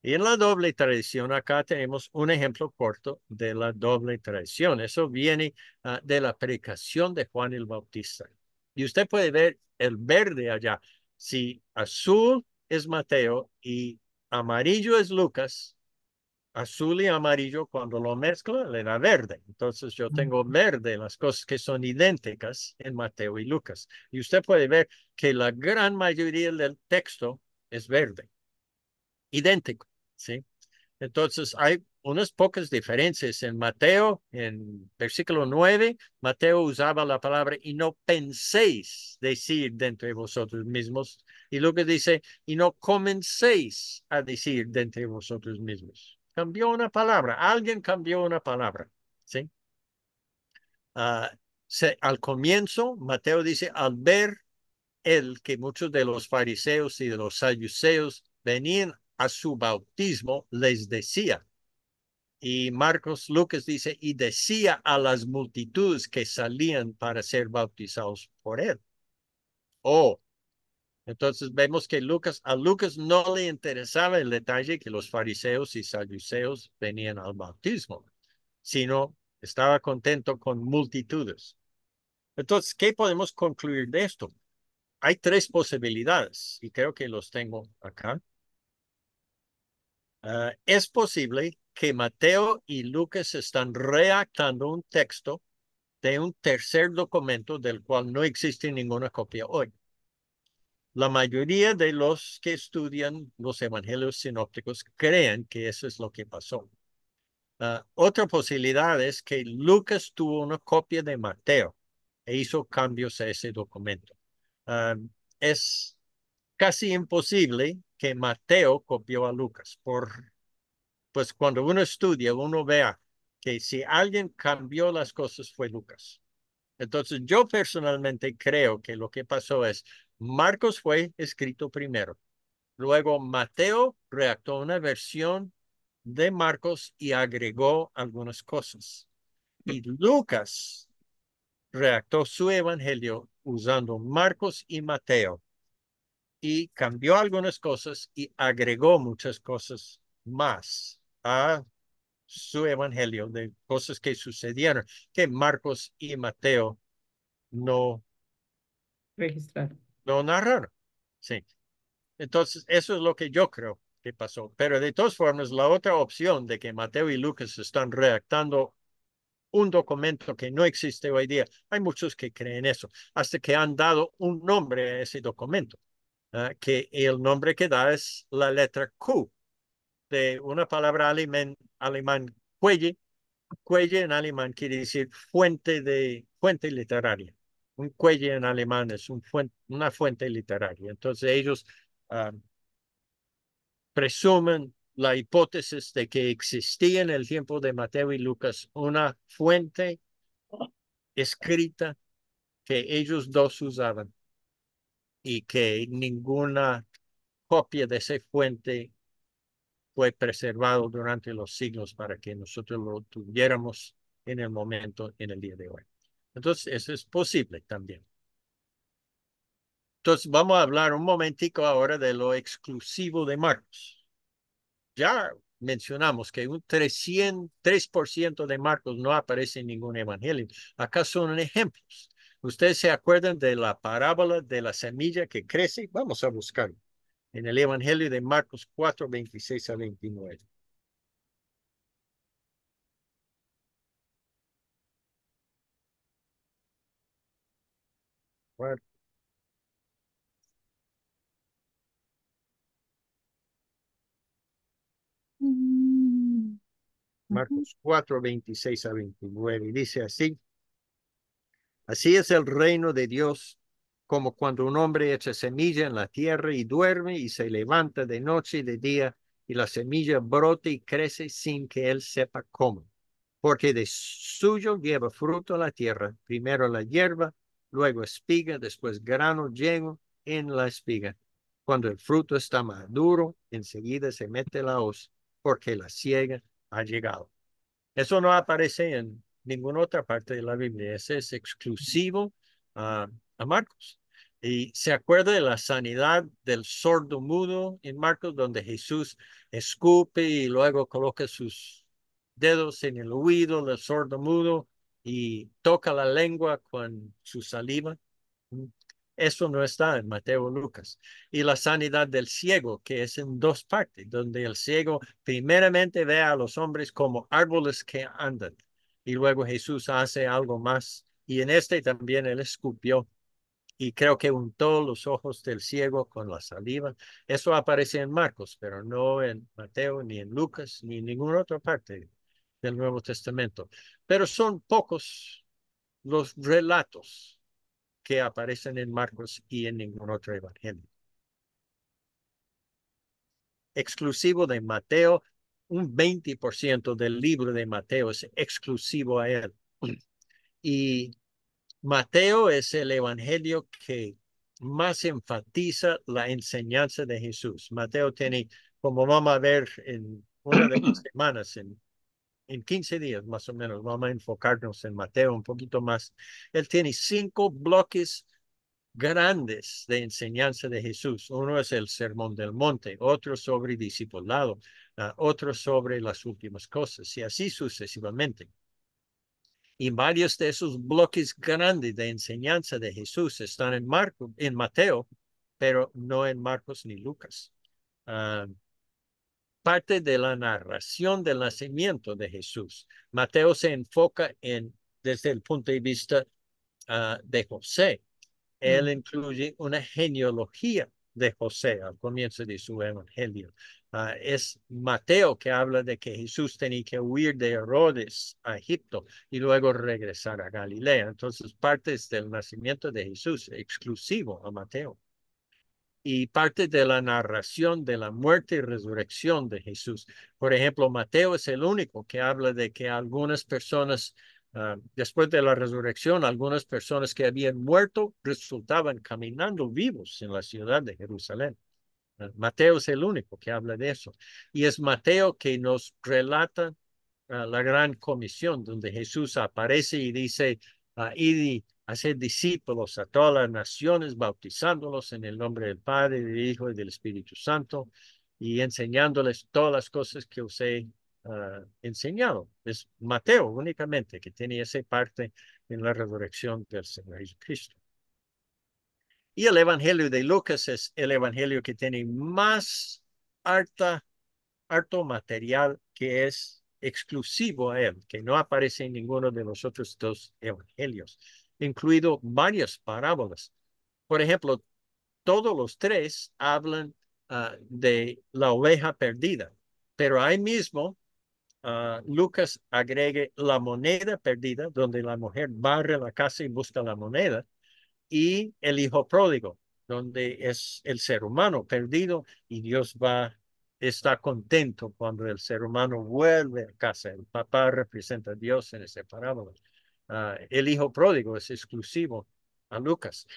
Y en la doble tradición, acá tenemos un ejemplo corto de la doble tradición. Eso viene de la predicación de Juan el Bautista. Y usted puede ver el verde allá. Si azul es Mateo y amarillo es Lucas, azul y amarillo cuando lo mezcla le da verde. Entonces yo tengo verde, las cosas que son idénticas en Mateo y Lucas. Y usted puede ver que la gran mayoría del texto es verde, idéntico, ¿sí? Entonces hay unas pocas diferencias en Mateo, en versículo 9, Mateo usaba la palabra y no penséis decir de entre vosotros mismos. Y luego dice, y no comencéis a decir de entre vosotros mismos. Cambió una palabra, alguien cambió una palabra, ¿sí? Al comienzo, Mateo dice, al ver él que muchos de los fariseos y de los saduceos venían a su bautismo, les decía. Y Lucas dice, y decía a las multitudes que salían para ser bautizados por él. Oh, entonces vemos que a Lucas no le interesaba el detalle que los fariseos y saduceos venían al bautismo, sino estaba contento con multitudes. Entonces, ¿qué podemos concluir de esto? Hay tres posibilidades y creo que los tengo acá. Es posible que Mateo y Lucas están redactando un texto de un tercer documento del cual no existe ninguna copia hoy. La mayoría de los que estudian los evangelios sinópticos creen que eso es lo que pasó. Otra posibilidad es que Lucas tuvo una copia de Mateo e hizo cambios a ese documento. Es casi imposible que Mateo copió a Lucas. Pues cuando uno estudia, uno vea que si alguien cambió las cosas fue Lucas. Entonces yo personalmente creo que lo que pasó es Marcos fue escrito primero. Luego Mateo redactó una versión de Marcos y agregó algunas cosas. Y Lucas redactó su evangelio usando Marcos y Mateo y cambió algunas cosas y agregó muchas cosas más a su evangelio de cosas que sucedieron que Marcos y Mateo no Registrar. no narraron. Sí. Entonces, eso es lo que yo creo que pasó. Pero de todas formas, la otra opción de que Mateo y Lucas están redactando un documento que no existe hoy día, hay muchos que creen eso, hasta que han dado un nombre a ese documento, que el nombre que da es la letra Q de una palabra alemán Quelle. Quelle en alemán quiere decir fuente literaria. Un Quelle en alemán es una fuente literaria. Entonces ellos presumen la hipótesis de que existía en el tiempo de Mateo y Lucas una fuente escrita que ellos dos usaban y que ninguna copia de esa fuente fue preservado durante los siglos para que nosotros lo tuviéramos en el momento, en el día de hoy. Entonces, eso es posible también. Entonces, vamos a hablar un momentico ahora de lo exclusivo de Marcos. Ya mencionamos que un 3% de Marcos no aparece en ningún evangelio. Acá son ejemplos. ¿Ustedes se acuerdan de la parábola de la semilla que crece? Vamos a buscarlo en el evangelio de Marcos 4, 26 a 29. Marcos 4, 26 a 29. Dice así: así es el reino de Dios, como cuando un hombre echa semilla en la tierra y duerme y se levanta de noche y de día, y la semilla brota y crece sin que él sepa cómo. Porque de suyo lleva fruto la tierra, primero la hierba, luego espiga, después grano lleno en la espiga. Cuando el fruto está maduro, enseguida se mete la hoz, porque la siega ha llegado. Eso no aparece en ninguna otra parte de la Biblia. Ese es exclusivo a Marcos. Y se acuerda de la sanidad del sordo mudo en Marcos, donde Jesús escupe y luego coloca sus dedos en el oído del sordo mudo y toca la lengua con su saliva. Eso no está en Mateo o Lucas. Y la sanidad del ciego, que es en dos partes, donde el ciego primeramente ve a los hombres como árboles que andan. Y luego Jesús hace algo más. Y en este también él escupió y creo que untó los ojos del ciego con la saliva. Eso aparece en Marcos, pero no en Mateo, ni en Lucas, ni en ninguna otra parte del Nuevo Testamento. Pero son pocos los relatos que aparecen en Marcos y en ningún otro evangelio. Exclusivo de Mateo, un 20% del libro de Mateo es exclusivo a él. Y Mateo es el evangelio que más enfatiza la enseñanza de Jesús. Mateo tiene, como vamos a ver en una de las semanas, en 15 días más o menos, vamos a enfocarnos en Mateo un poquito más. Él tiene 5 bloques grandes de enseñanza de Jesús. Uno es el Sermón del Monte, otro sobre discipulado, otro sobre las últimas cosas, y así sucesivamente. Y varios de esos bloques grandes de enseñanza de Jesús están en Mateo, pero no en Marcos ni Lucas. parte de la narración del nacimiento de Jesús. Mateo se enfoca desde el punto de vista de José. Él incluye una genealogía de José al comienzo de su evangelio. Es Mateo que habla de que Jesús tenía que huir de Herodes a Egipto y luego regresar a Galilea. Entonces, partes del nacimiento de Jesús exclusivo a Mateo. Y parte de la narración de la muerte y resurrección de Jesús. Por ejemplo, Mateo es el único que habla de que algunas personas, después de la resurrección, algunas personas que habían muerto resultaban caminando vivos en la ciudad de Jerusalén. Mateo es el único que habla de eso. Y es Mateo que nos relata la gran comisión, donde Jesús aparece y dice, id y hacer discípulos a todas las naciones, bautizándolos en el nombre del Padre, del Hijo y del Espíritu Santo, y enseñándoles todas las cosas que os he enseñado. Es Mateo únicamente que tiene esa parte en la resurrección del Señor Jesucristo. Y el Evangelio de Lucas es el Evangelio que tiene más harto material que es exclusivo a él, que no aparece en ninguno de los otros dos evangelios, incluido varias parábolas. Por ejemplo, todos los tres hablan de la oveja perdida, pero ahí mismo Lucas agregue la moneda perdida, donde la mujer barre la casa y busca la moneda, y el hijo pródigo, donde es el ser humano perdido y Dios está contento cuando el ser humano vuelve a casa. El papá representa a Dios en esa parábola. El hijo pródigo es exclusivo a Lucas.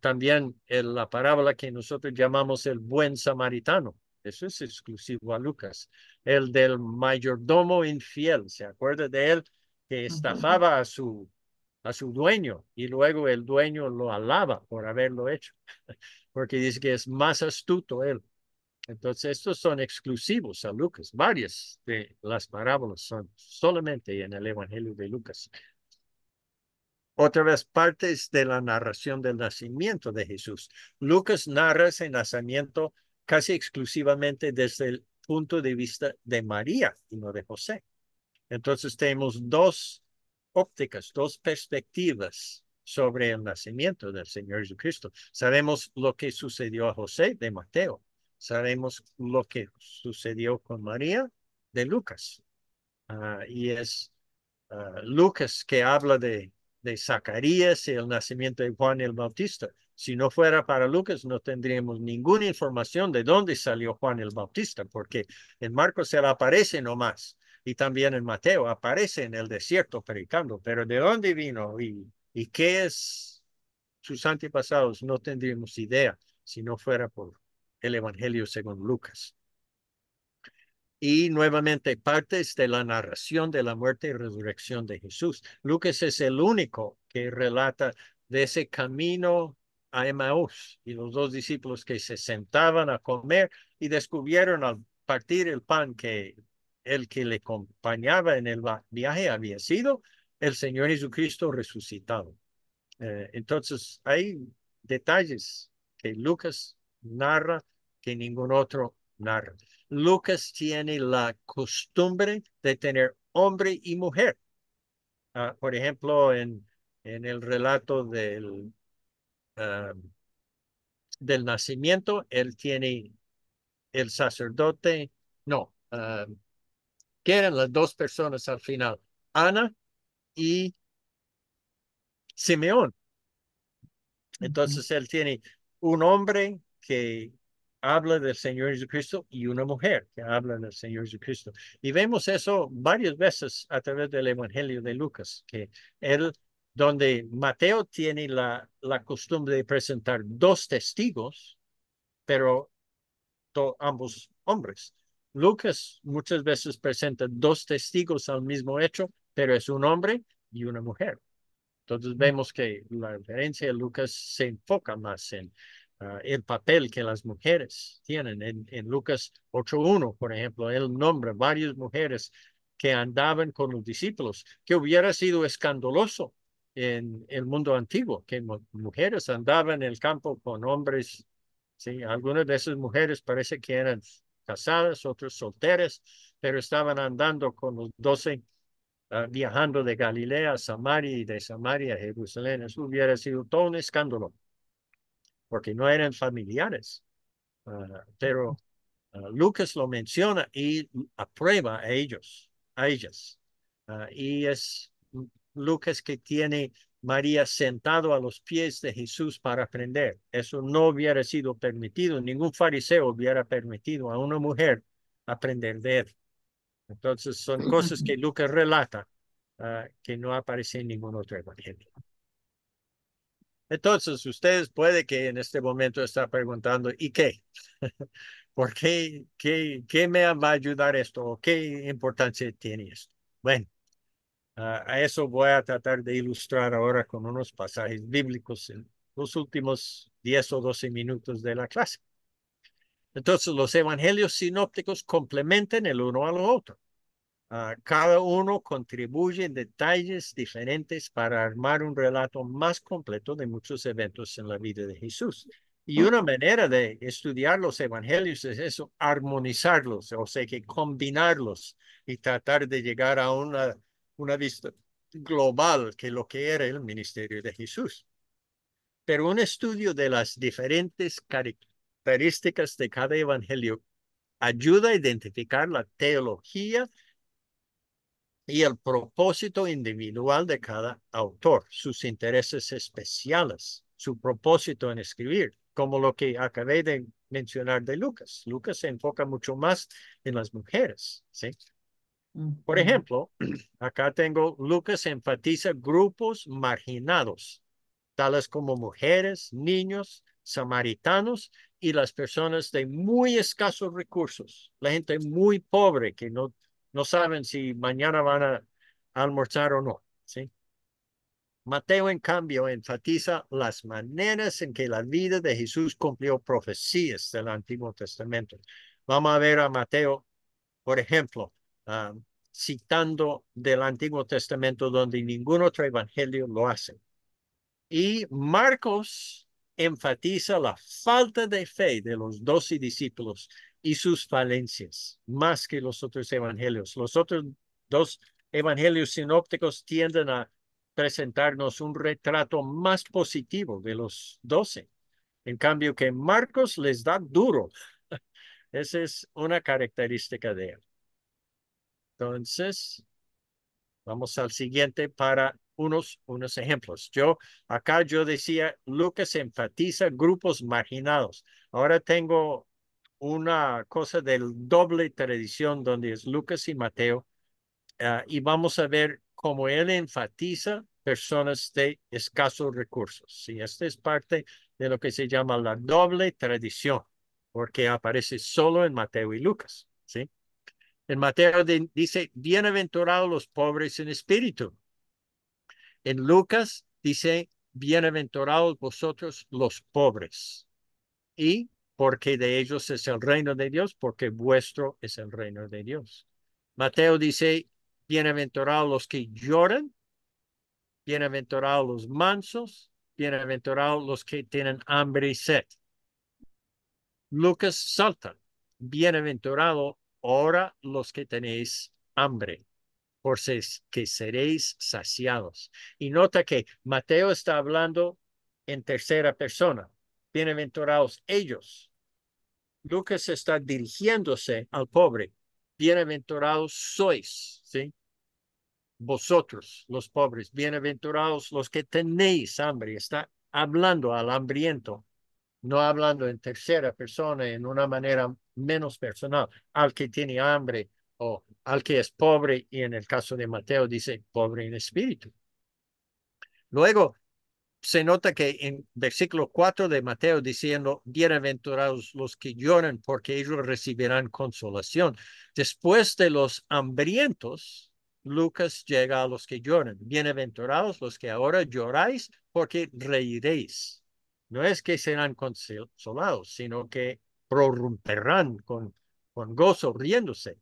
También la parábola que nosotros llamamos el buen samaritano. Eso es exclusivo a Lucas. El del mayordomo infiel. ¿Se acuerda de él? Que estafaba a su dueño y luego el dueño lo alaba por haberlo hecho, porque dice que es más astuto él. Entonces, estos son exclusivos a Lucas. Varias de las parábolas son solamente en el Evangelio de Lucas. Otra vez, partes de la narración del nacimiento de Jesús. Lucas narra ese nacimiento casi exclusivamente desde el punto de vista de María y no de José. Entonces, tenemos dos ópticas, dos perspectivas sobre el nacimiento del Señor Jesucristo. Sabemos lo que sucedió a José de Mateo. Sabemos lo que sucedió con María de Lucas. Y es Lucas que habla de Zacarías y el nacimiento de Juan el Bautista. Si no fuera para Lucas, no tendríamos ninguna información de dónde salió Juan el Bautista, porque en Marcos se le aparece nomás. Y también en Mateo aparece en el desierto predicando, pero ¿de dónde vino y qué es sus antepasados? No tendríamos idea si no fuera por el Evangelio según Lucas. Y nuevamente partes de la narración de la muerte y resurrección de Jesús. Lucas es el único que relata de ese camino a Emaús y los dos discípulos que se sentaban a comer y descubrieron al partir el pan que el que le acompañaba en el viaje había sido el Señor Jesucristo resucitado. Entonces hay detalles que Lucas narra que ningún otro narra. Lucas tiene la costumbre de tener hombre y mujer. Por ejemplo, en el relato del nacimiento, él tiene el sacerdote, no, que eran las dos personas al final, Ana y Simeón. Entonces él tiene un hombre que habla del Señor Jesucristo y una mujer que habla del Señor Jesucristo. Y vemos eso varias veces a través del Evangelio de Lucas, que él, donde Mateo tiene la costumbre de presentar dos testigos, pero ambos hombres. Lucas muchas veces presenta dos testigos al mismo hecho, pero es un hombre y una mujer. Entonces vemos que la referencia de Lucas se enfoca más en el papel que las mujeres tienen. En Lucas 8:1, por ejemplo, él nombra varias mujeres que andaban con los discípulos, que hubiera sido escandaloso en el mundo antiguo, que mujeres andaban en el campo con hombres. Sí, algunas de esas mujeres parece que eran casadas, otros solteras, pero estaban andando con los 12, viajando de Galilea a Samaria y de Samaria a Jerusalén. Eso hubiera sido todo un escándalo, porque no eran familiares. Pero Lucas lo menciona y aprueba a ellos, a ellas. Y es Lucas que tiene María sentado a los pies de Jesús para aprender. Eso no hubiera sido permitido. Ningún fariseo hubiera permitido a una mujer aprender de él. Entonces son cosas que Lucas relata que no aparecen en ningún otro evangelio. Entonces ustedes puede que en este momento están preguntando, ¿y qué? ¿Por qué? ¿Qué me va a ayudar esto? ¿O qué importancia tiene esto? Bueno, a eso voy a tratar de ilustrar ahora con unos pasajes bíblicos en los últimos 10 o 12 minutos de la clase. Entonces, los evangelios sinópticos complementan el uno al otro. Cada uno contribuye en detalles diferentes para armar un relato más completo de muchos eventos en la vida de Jesús. Y una manera de estudiar los evangelios es eso, armonizarlos, o sea, que combinarlos y tratar de llegar a una vista global que lo que era el ministerio de Jesús. Pero un estudio de las diferentes características de cada evangelio ayuda a identificar la teología y el propósito individual de cada autor, sus intereses especiales, su propósito en escribir, como lo que acabé de mencionar de Lucas. Lucas se enfoca mucho más en las mujeres, ¿sí? Por ejemplo, acá tengo, Lucas enfatiza grupos marginados, tales como mujeres, niños, samaritanos y las personas de muy escasos recursos, la gente muy pobre que no saben si mañana van a almorzar o no, ¿sí? Mateo, en cambio, enfatiza las maneras en que la vida de Jesús cumplió profecías del Antiguo Testamento. Vamos a ver a Mateo, por ejemplo, citando del Antiguo Testamento donde ningún otro evangelio lo hace. Y Marcos enfatiza la falta de fe de los 12 discípulos y sus falencias, más que los otros evangelios. Los otros dos evangelios sinópticos tienden a presentarnos un retrato más positivo de los 12. En cambio que Marcos les da duro. Esa es una característica de él. Entonces, vamos al siguiente para unos ejemplos. Acá yo decía, Lucas enfatiza grupos marginados. Ahora tengo una cosa del doble tradición donde es Lucas y Mateo, y vamos a ver cómo él enfatiza personas de escasos recursos. Y esta es parte de lo que se llama la doble tradición, porque aparece solo en Mateo y Lucas, ¿sí? En Mateo dice, bienaventurados los pobres en espíritu. En Lucas dice, bienaventurados vosotros los pobres. Y porque de ellos es el reino de Dios, porque vuestro es el reino de Dios. Mateo dice, bienaventurados los que lloran, bienaventurados los mansos, bienaventurados los que tienen hambre y sed. Lucas salta, bienaventurados ahora los que tenéis hambre, por que seréis saciados. Y nota que Mateo está hablando en tercera persona. Bienaventurados ellos. Lucas está dirigiéndose al pobre. Bienaventurados sois, ¿sí? Vosotros, los pobres. Bienaventurados los que tenéis hambre. Está hablando al hambriento, no hablando en tercera persona en una manera menos personal. Al que tiene hambre o al que es pobre, y en el caso de Mateo dice pobre en espíritu. Luego se nota que en versículo 4 de Mateo diciendo, bienaventurados los que lloran porque ellos recibirán consolación. Después de los hambrientos, Lucas llega a los que lloran. Bienaventurados los que ahora lloráis porque reiréis. No es que serán consolados, sino que prorrumperán con gozo riéndose.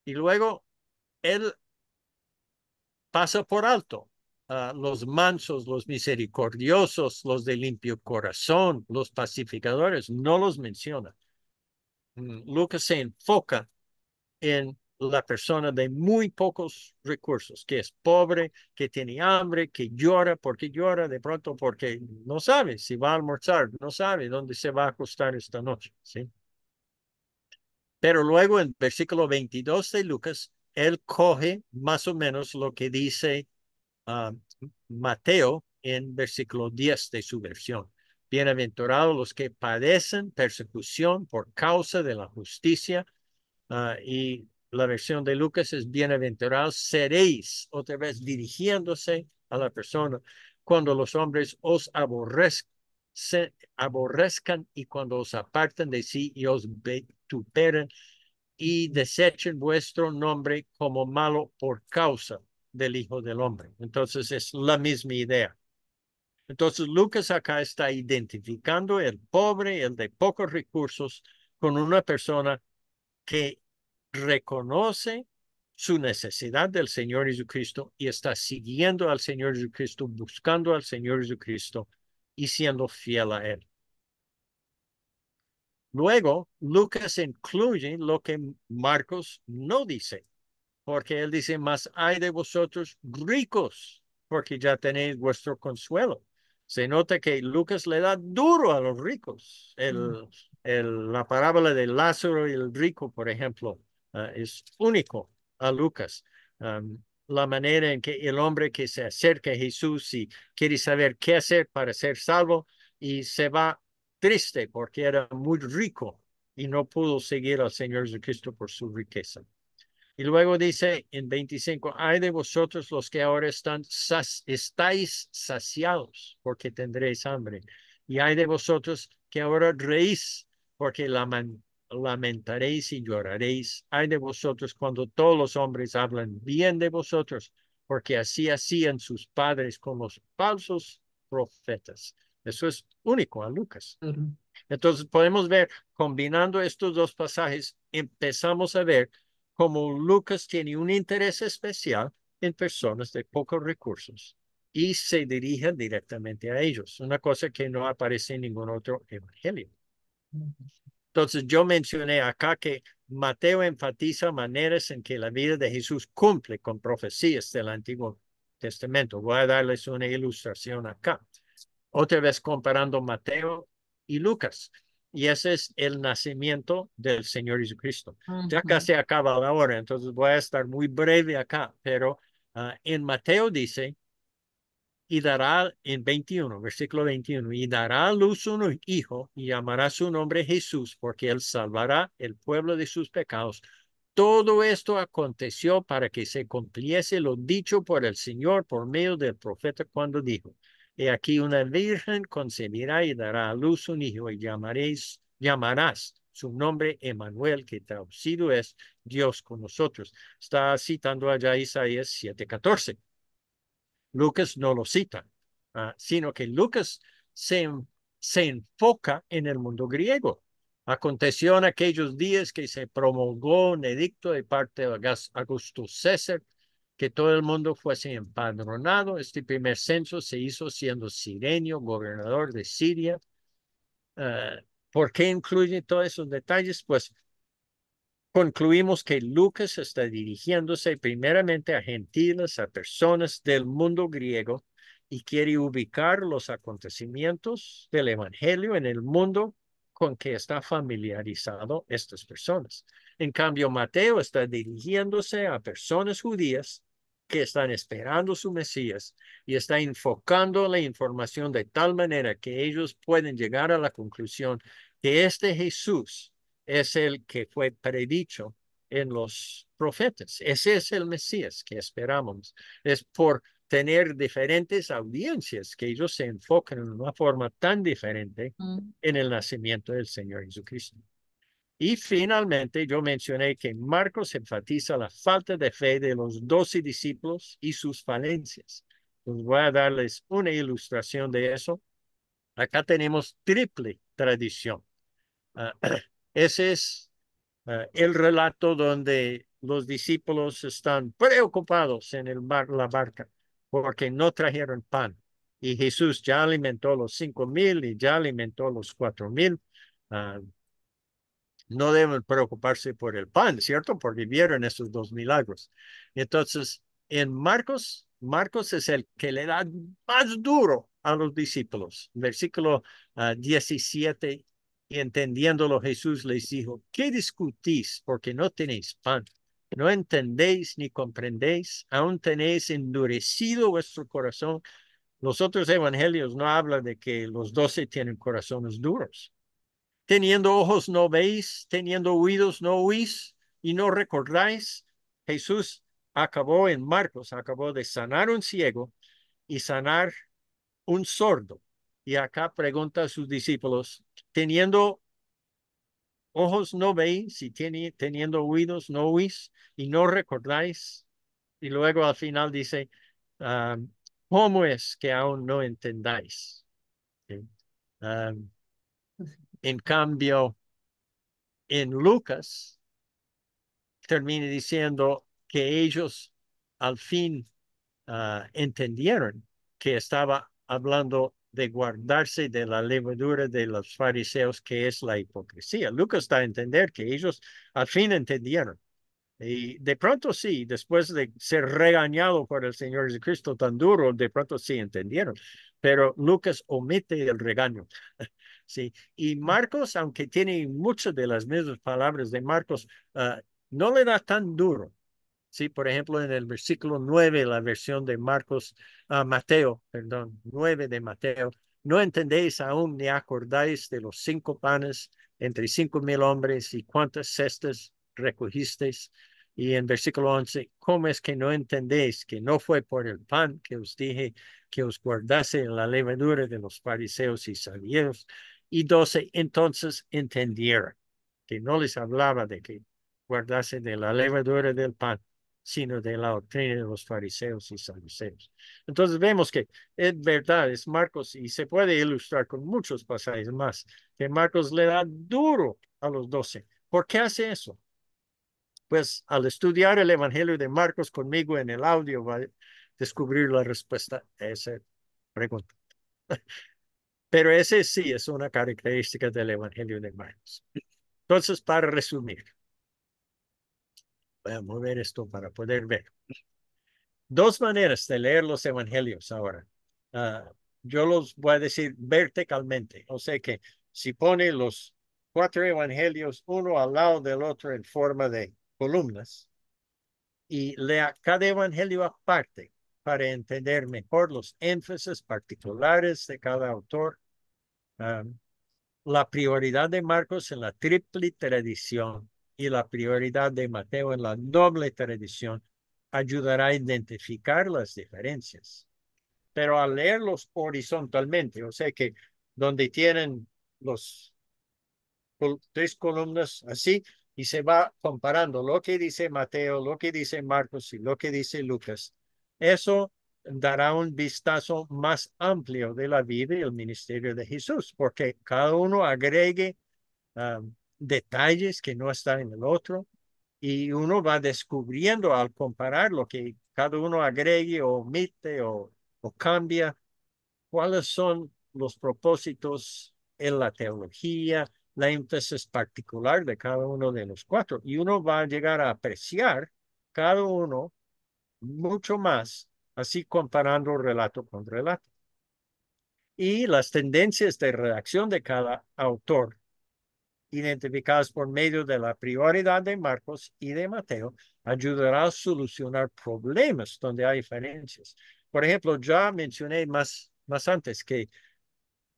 Y luego él pasa por alto los mansos, los misericordiosos, los de limpio corazón, los pacificadores, no los menciona. Lucas se enfoca en la persona de muy pocos recursos, que es pobre, que tiene hambre, que llora. ¿Por qué llora? De pronto porque no sabe si va a almorzar, no sabe dónde se va a acostar esta noche, ¿sí? Pero luego en versículo 22 de Lucas, él coge más o menos lo que dice Mateo en versículo 10 de su versión. Bienaventurados los que padecen persecución por causa de la justicia. Y la versión de Lucas es bienaventurados seréis, otra vez dirigiéndose a la persona, cuando los hombres os aborrezcan y cuando os aparten de sí y os vituperen y desechen vuestro nombre como malo por causa del Hijo del Hombre. Entonces es la misma idea. Entonces Lucas acá está identificando el pobre, el de pocos recursos, con una persona que reconoce su necesidad del Señor Jesucristo y está siguiendo al Señor Jesucristo, buscando al Señor Jesucristo y siendo fiel a Él. Luego, Lucas incluye lo que Marcos no dice, porque él dice, más hay de vosotros ricos, porque ya tenéis vuestro consuelo. Se nota que Lucas le da duro a los ricos. La parábola de Lázaro y el rico, por ejemplo, es único a Lucas. La manera en que el hombre que se acerca a Jesús y quiere saber qué hacer para ser salvo y se va triste porque era muy rico y no pudo seguir al Señor Jesucristo por su riqueza. Y luego dice en 25, hay de vosotros los que ahora estáis saciados porque tendréis hambre. Y hay de vosotros que ahora reís porque lamentaréis y lloraréis. Hay de vosotros cuando todos los hombres hablan bien de vosotros, porque así hacían sus padres con los falsos profetas. Eso es único a Lucas. Entonces podemos ver, combinando estos dos pasajes, empezamos a ver cómo Lucas tiene un interés especial en personas de pocos recursos y se dirige directamente a ellos, una cosa que no aparece en ningún otro evangelio. Entonces yo mencioné acá que Mateo enfatiza maneras en que la vida de Jesús cumple con profecías del Antiguo Testamento. Voy a darles una ilustración acá. Otra vez comparando Mateo y Lucas. Y ese es el nacimiento del Señor Jesucristo. Ya casi acaba la hora, entonces voy a estar muy breve acá, pero en Mateo dice, y dará en 21, versículo 21, y dará a luz un hijo y llamará su nombre Jesús, porque él salvará el pueblo de sus pecados. Todo esto aconteció para que se cumpliese lo dicho por el Señor por medio del profeta cuando dijo, he aquí una virgen concebirá y dará a luz un hijo y llamarás su nombre Emmanuel, que traducido es Dios con nosotros. Está citando allá Isaías 7:14. Lucas no lo cita, sino que Lucas se enfoca en el mundo griego. Aconteció en aquellos días que se promulgó un edicto de parte de Augusto César que todo el mundo fuese empadronado. Este primer censo se hizo siendo Cirenio, gobernador de Siria. ¿Por qué incluye todos esos detalles? Pues concluimos que Lucas está dirigiéndose primeramente a gentiles, a personas del mundo griego, y quiere ubicar los acontecimientos del Evangelio en el mundo con que está familiarizado estas personas. En cambio, Mateo está dirigiéndose a personas judías que están esperando su Mesías y está enfocando la información de tal manera que ellos pueden llegar a la conclusión que este Jesús es el que fue predicho en los profetas. Ese es el Mesías que esperamos. Es por tener diferentes audiencias que ellos se enfocan en una forma tan diferente en el nacimiento del Señor Jesucristo. Y finalmente yo mencioné que Marcos enfatiza la falta de fe de los 12 discípulos y sus falencias. Pues voy a darles una ilustración de eso. Acá tenemos triple tradición. Ese es el relato donde los discípulos están preocupados en la barca porque no trajeron pan. Y Jesús ya alimentó los 5,000 y ya alimentó los 4,000. no deben preocuparse por el pan, ¿cierto? Porque vieron esos dos milagros. Entonces, en Marcos, Marcos es el que le da más duro a los discípulos. Versículo 17, y entendiéndolo Jesús les dijo, ¿qué discutís? Porque no tenéis pan. No entendéis ni comprendéis, aún tenéis endurecido vuestro corazón. Los otros evangelios no hablan de que los 12 tienen corazones duros. Teniendo ojos no veis, teniendo oídos no oís y no recordáis. Jesús acabó en Marcos, acabó de sanar un ciego y sanar un sordo. Y acá pregunta a sus discípulos, teniendo ojos no veis y teniendo oídos no oís y no recordáis. Y luego al final dice, ¿cómo es que aún no entendáis? ¿Sí? En cambio, en Lucas termina diciendo que ellos al fin entendieron que estaba hablando de guardarse de la levadura de los fariseos, que es la hipocresía. Lucas da a entender que ellos al fin entendieron. Y de pronto sí, después de ser regañado por el Señor Jesucristo tan duro, de pronto sí entendieron. Pero Lucas omite el regaño. Sí, y Marcos, aunque tiene muchas de las mismas palabras de Marcos, no le da tan duro. Sí, por ejemplo, en el versículo 9, la versión de Marcos, Mateo, perdón, 9 de Mateo, no entendéis aún ni acordáis de los 5 panes entre 5,000 hombres y cuántas cestas recogisteis. Y en versículo 11, ¿cómo es que no entendéis que no fue por el pan que os dije que os guardase en la levadura de los fariseos y saduceos? Y 12, entonces entendieron que no les hablaba de que guardase de la levadura del pan, sino de la doctrina de los fariseos y saduceos. Entonces vemos que es verdad, es Marcos, y se puede ilustrar con muchos pasajes más, que Marcos le da duro a los 12. ¿Por qué hace eso? Pues al estudiar el Evangelio de Marcos conmigo en el audio va a descubrir la respuesta a esa pregunta. Pero ese sí es una característica del Evangelio de Marcos. Entonces, para resumir, voy a mover esto para poder ver. Dos maneras de leer los evangelios ahora. Yo los voy a decir verticalmente. O sea que si pone los 4 evangelios uno al lado del otro en forma de columnas y lea cada evangelio aparte para entender mejor los énfasis particulares de cada autor. La prioridad de Marcos en la triple tradición y la prioridad de Mateo en la doble tradición ayudará a identificar las diferencias. Pero al leerlos horizontalmente, o sea que donde tienen los 3 columnas así, y se va comparando lo que dice Mateo, lo que dice Marcos y lo que dice Lucas, eso dará un vistazo más amplio de la vida y el ministerio de Jesús, porque cada uno agregue detalles que no están en el otro, y uno va descubriendo al comparar lo que cada uno agregue o omite o cambia, cuáles son los propósitos en la teología, la énfasis particular de cada uno de los 4. Y uno va a llegar a apreciar cada uno mucho más, así comparando relato con relato. Y las tendencias de redacción de cada autor, identificadas por medio de la prioridad de Marcos y de Mateo, ayudará a solucionar problemas donde hay diferencias. Por ejemplo, ya mencioné más antes que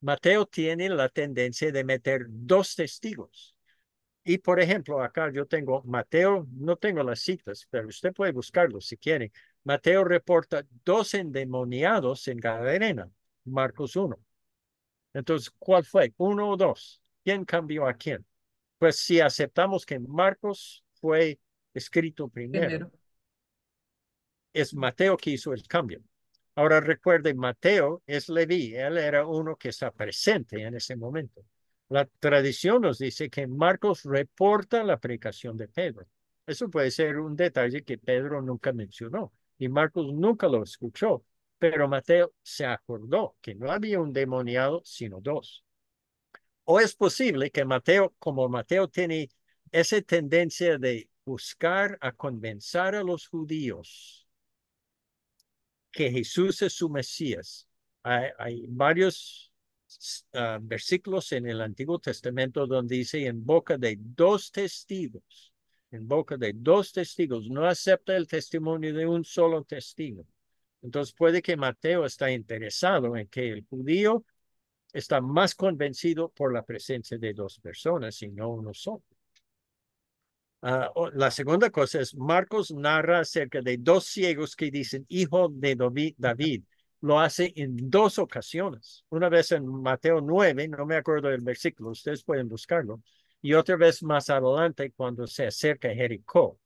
Mateo tiene la tendencia de meter 2 testigos. Y por ejemplo, acá yo tengo Mateo, no tengo las citas, pero usted puede buscarlo si quiere. Mateo reporta 2 endemoniados en Gadarena, Marcos 1. Entonces, ¿cuál fue? 1 o 2. ¿Quién cambió a quién? Pues si aceptamos que Marcos fue escrito primero, es Mateo que hizo el cambio. Ahora recuerde, Mateo es Leví, él era uno que está presente en ese momento. La tradición nos dice que Marcos reporta la predicación de Pedro. Eso puede ser un detalle que Pedro nunca mencionó y Marcos nunca lo escuchó, pero Mateo se acordó que no había un demoniado, sino 2. O es posible que Mateo, como Mateo tiene esa tendencia de buscar a convencer a los judíos que Jesús es su Mesías. Hay varios versículos en el Antiguo Testamento donde dice en boca de dos testigos, no acepta el testimonio de un solo testigo. Entonces puede que Mateo está interesado en que el judío está más convencido por la presencia de dos personas y no uno solo. La segunda cosa es, Marcos narra acerca de dos ciegos que dicen, hijo de David. Lo hace en dos ocasiones. Una vez en Mateo 9, no me acuerdo del versículo, ustedes pueden buscarlo. Y otra vez más adelante cuando se acerca a Jericó.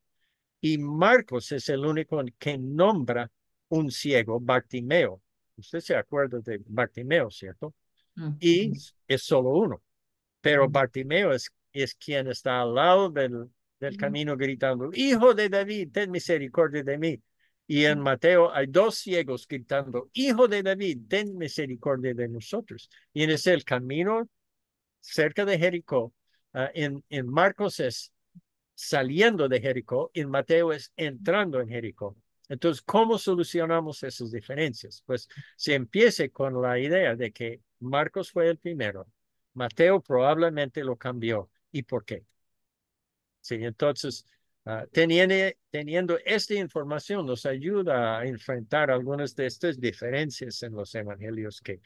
Y Marcos es el único que nombra un ciego, Bartimeo. Usted se acuerda de Bartimeo, ¿cierto? Y es solo uno. Pero Bartimeo es quien está al lado del camino gritando, hijo de David, ten misericordia de mí. Y en Mateo hay dos ciegos gritando, hijo de David, ten misericordia de nosotros. Y en ese el camino cerca de Jericó. En Marcos es saliendo de Jericó, en Mateo es entrando en Jericó. Entonces, ¿cómo solucionamos esas diferencias? Pues se empiece con la idea de que Marcos fue el primero. Mateo probablemente lo cambió. ¿Y por qué? Sí, entonces, teniendo esta información nos ayuda a enfrentar algunas de estas diferencias en los evangelios que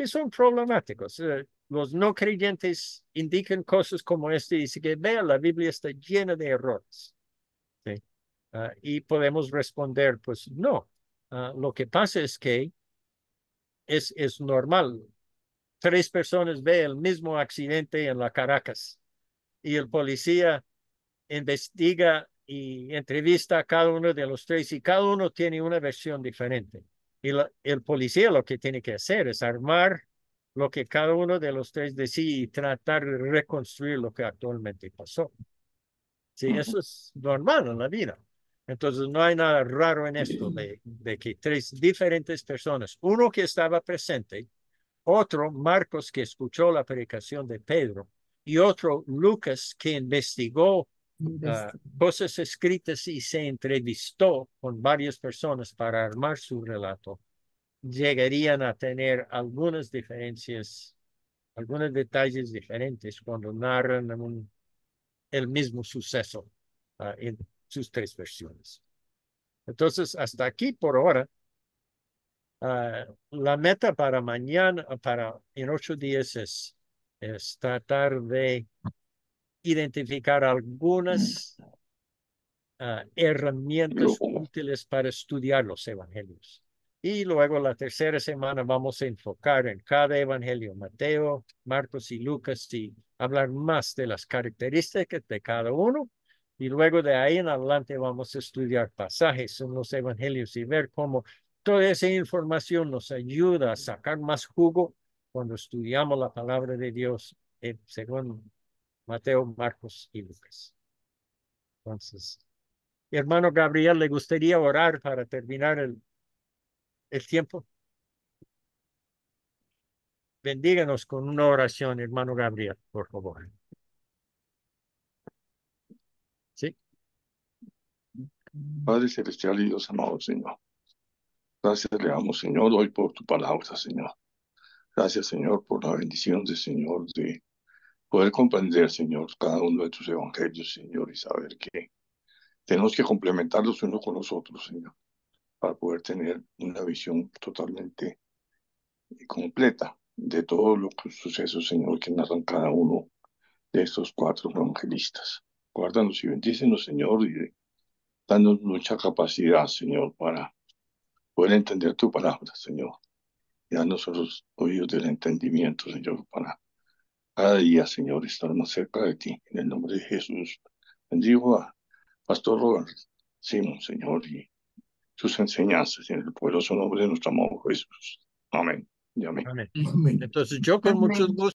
son problemáticos. Los no creyentes indican cosas como este y dicen que, vean, la Biblia está llena de errores. ¿Sí? Y podemos responder, pues no. Lo que pasa es que es normal. 3 personas ven el mismo accidente en la Caracas y el policía investiga y entrevista a cada uno de los 3 y cada uno tiene una versión diferente. Y el policía lo que tiene que hacer es armar lo que cada uno de los 3 decía y tratar de reconstruir lo que actualmente pasó. Sí, eso es normal en la vida. Entonces no hay nada raro en esto de que 3 diferentes personas, uno que estaba presente, otro Marcos que escuchó la predicación de Pedro y otro Lucas que investigó cosas escritas y se entrevistó con varias personas para armar su relato, llegarían a tener algunas diferencias, algunos detalles diferentes cuando narran el mismo suceso en sus 3 versiones. Entonces, hasta aquí por ahora. La meta para mañana, en 8 días es tratar de identificar algunas herramientas útiles para estudiar los evangelios. Y luego la tercera semana vamos a enfocar en cada evangelio, Mateo, Marcos y Lucas, y hablar más de las características de cada uno. Y luego de ahí en adelante vamos a estudiar pasajes en los evangelios y ver cómo toda esa información nos ayuda a sacar más jugo cuando estudiamos la palabra de Dios según Mateo, Marcos y Lucas. Entonces, hermano Gabriel, ¿le gustaría orar para terminar el tiempo? Bendíganos con una oración, hermano Gabriel, por favor. ¿Sí? Padre celestial y Dios amado, Señor. Gracias le damos, Señor, hoy por tu palabra, Señor. Gracias, Señor, por la bendición del Señor de poder comprender, Señor, cada uno de tus evangelios, Señor, y saber que tenemos que complementarlos uno con los otros, Señor, para poder tener una visión totalmente completa de todos los sucesos, Señor, que narran cada uno de estos 4 evangelistas. Guárdanos y bendícenos, Señor, y danos mucha capacidad, Señor, para poder entender tu palabra, Señor. Y danos los oídos del entendimiento, Señor, para cada día, Señor, estar más cerca de ti. En el nombre de Jesús, bendigo a Pastor Robert Simón, Señor, y sus enseñanzas en el poderoso nombre de nuestro amado Jesús. Amén. Y amén. Amén. Entonces yo con mucho gusto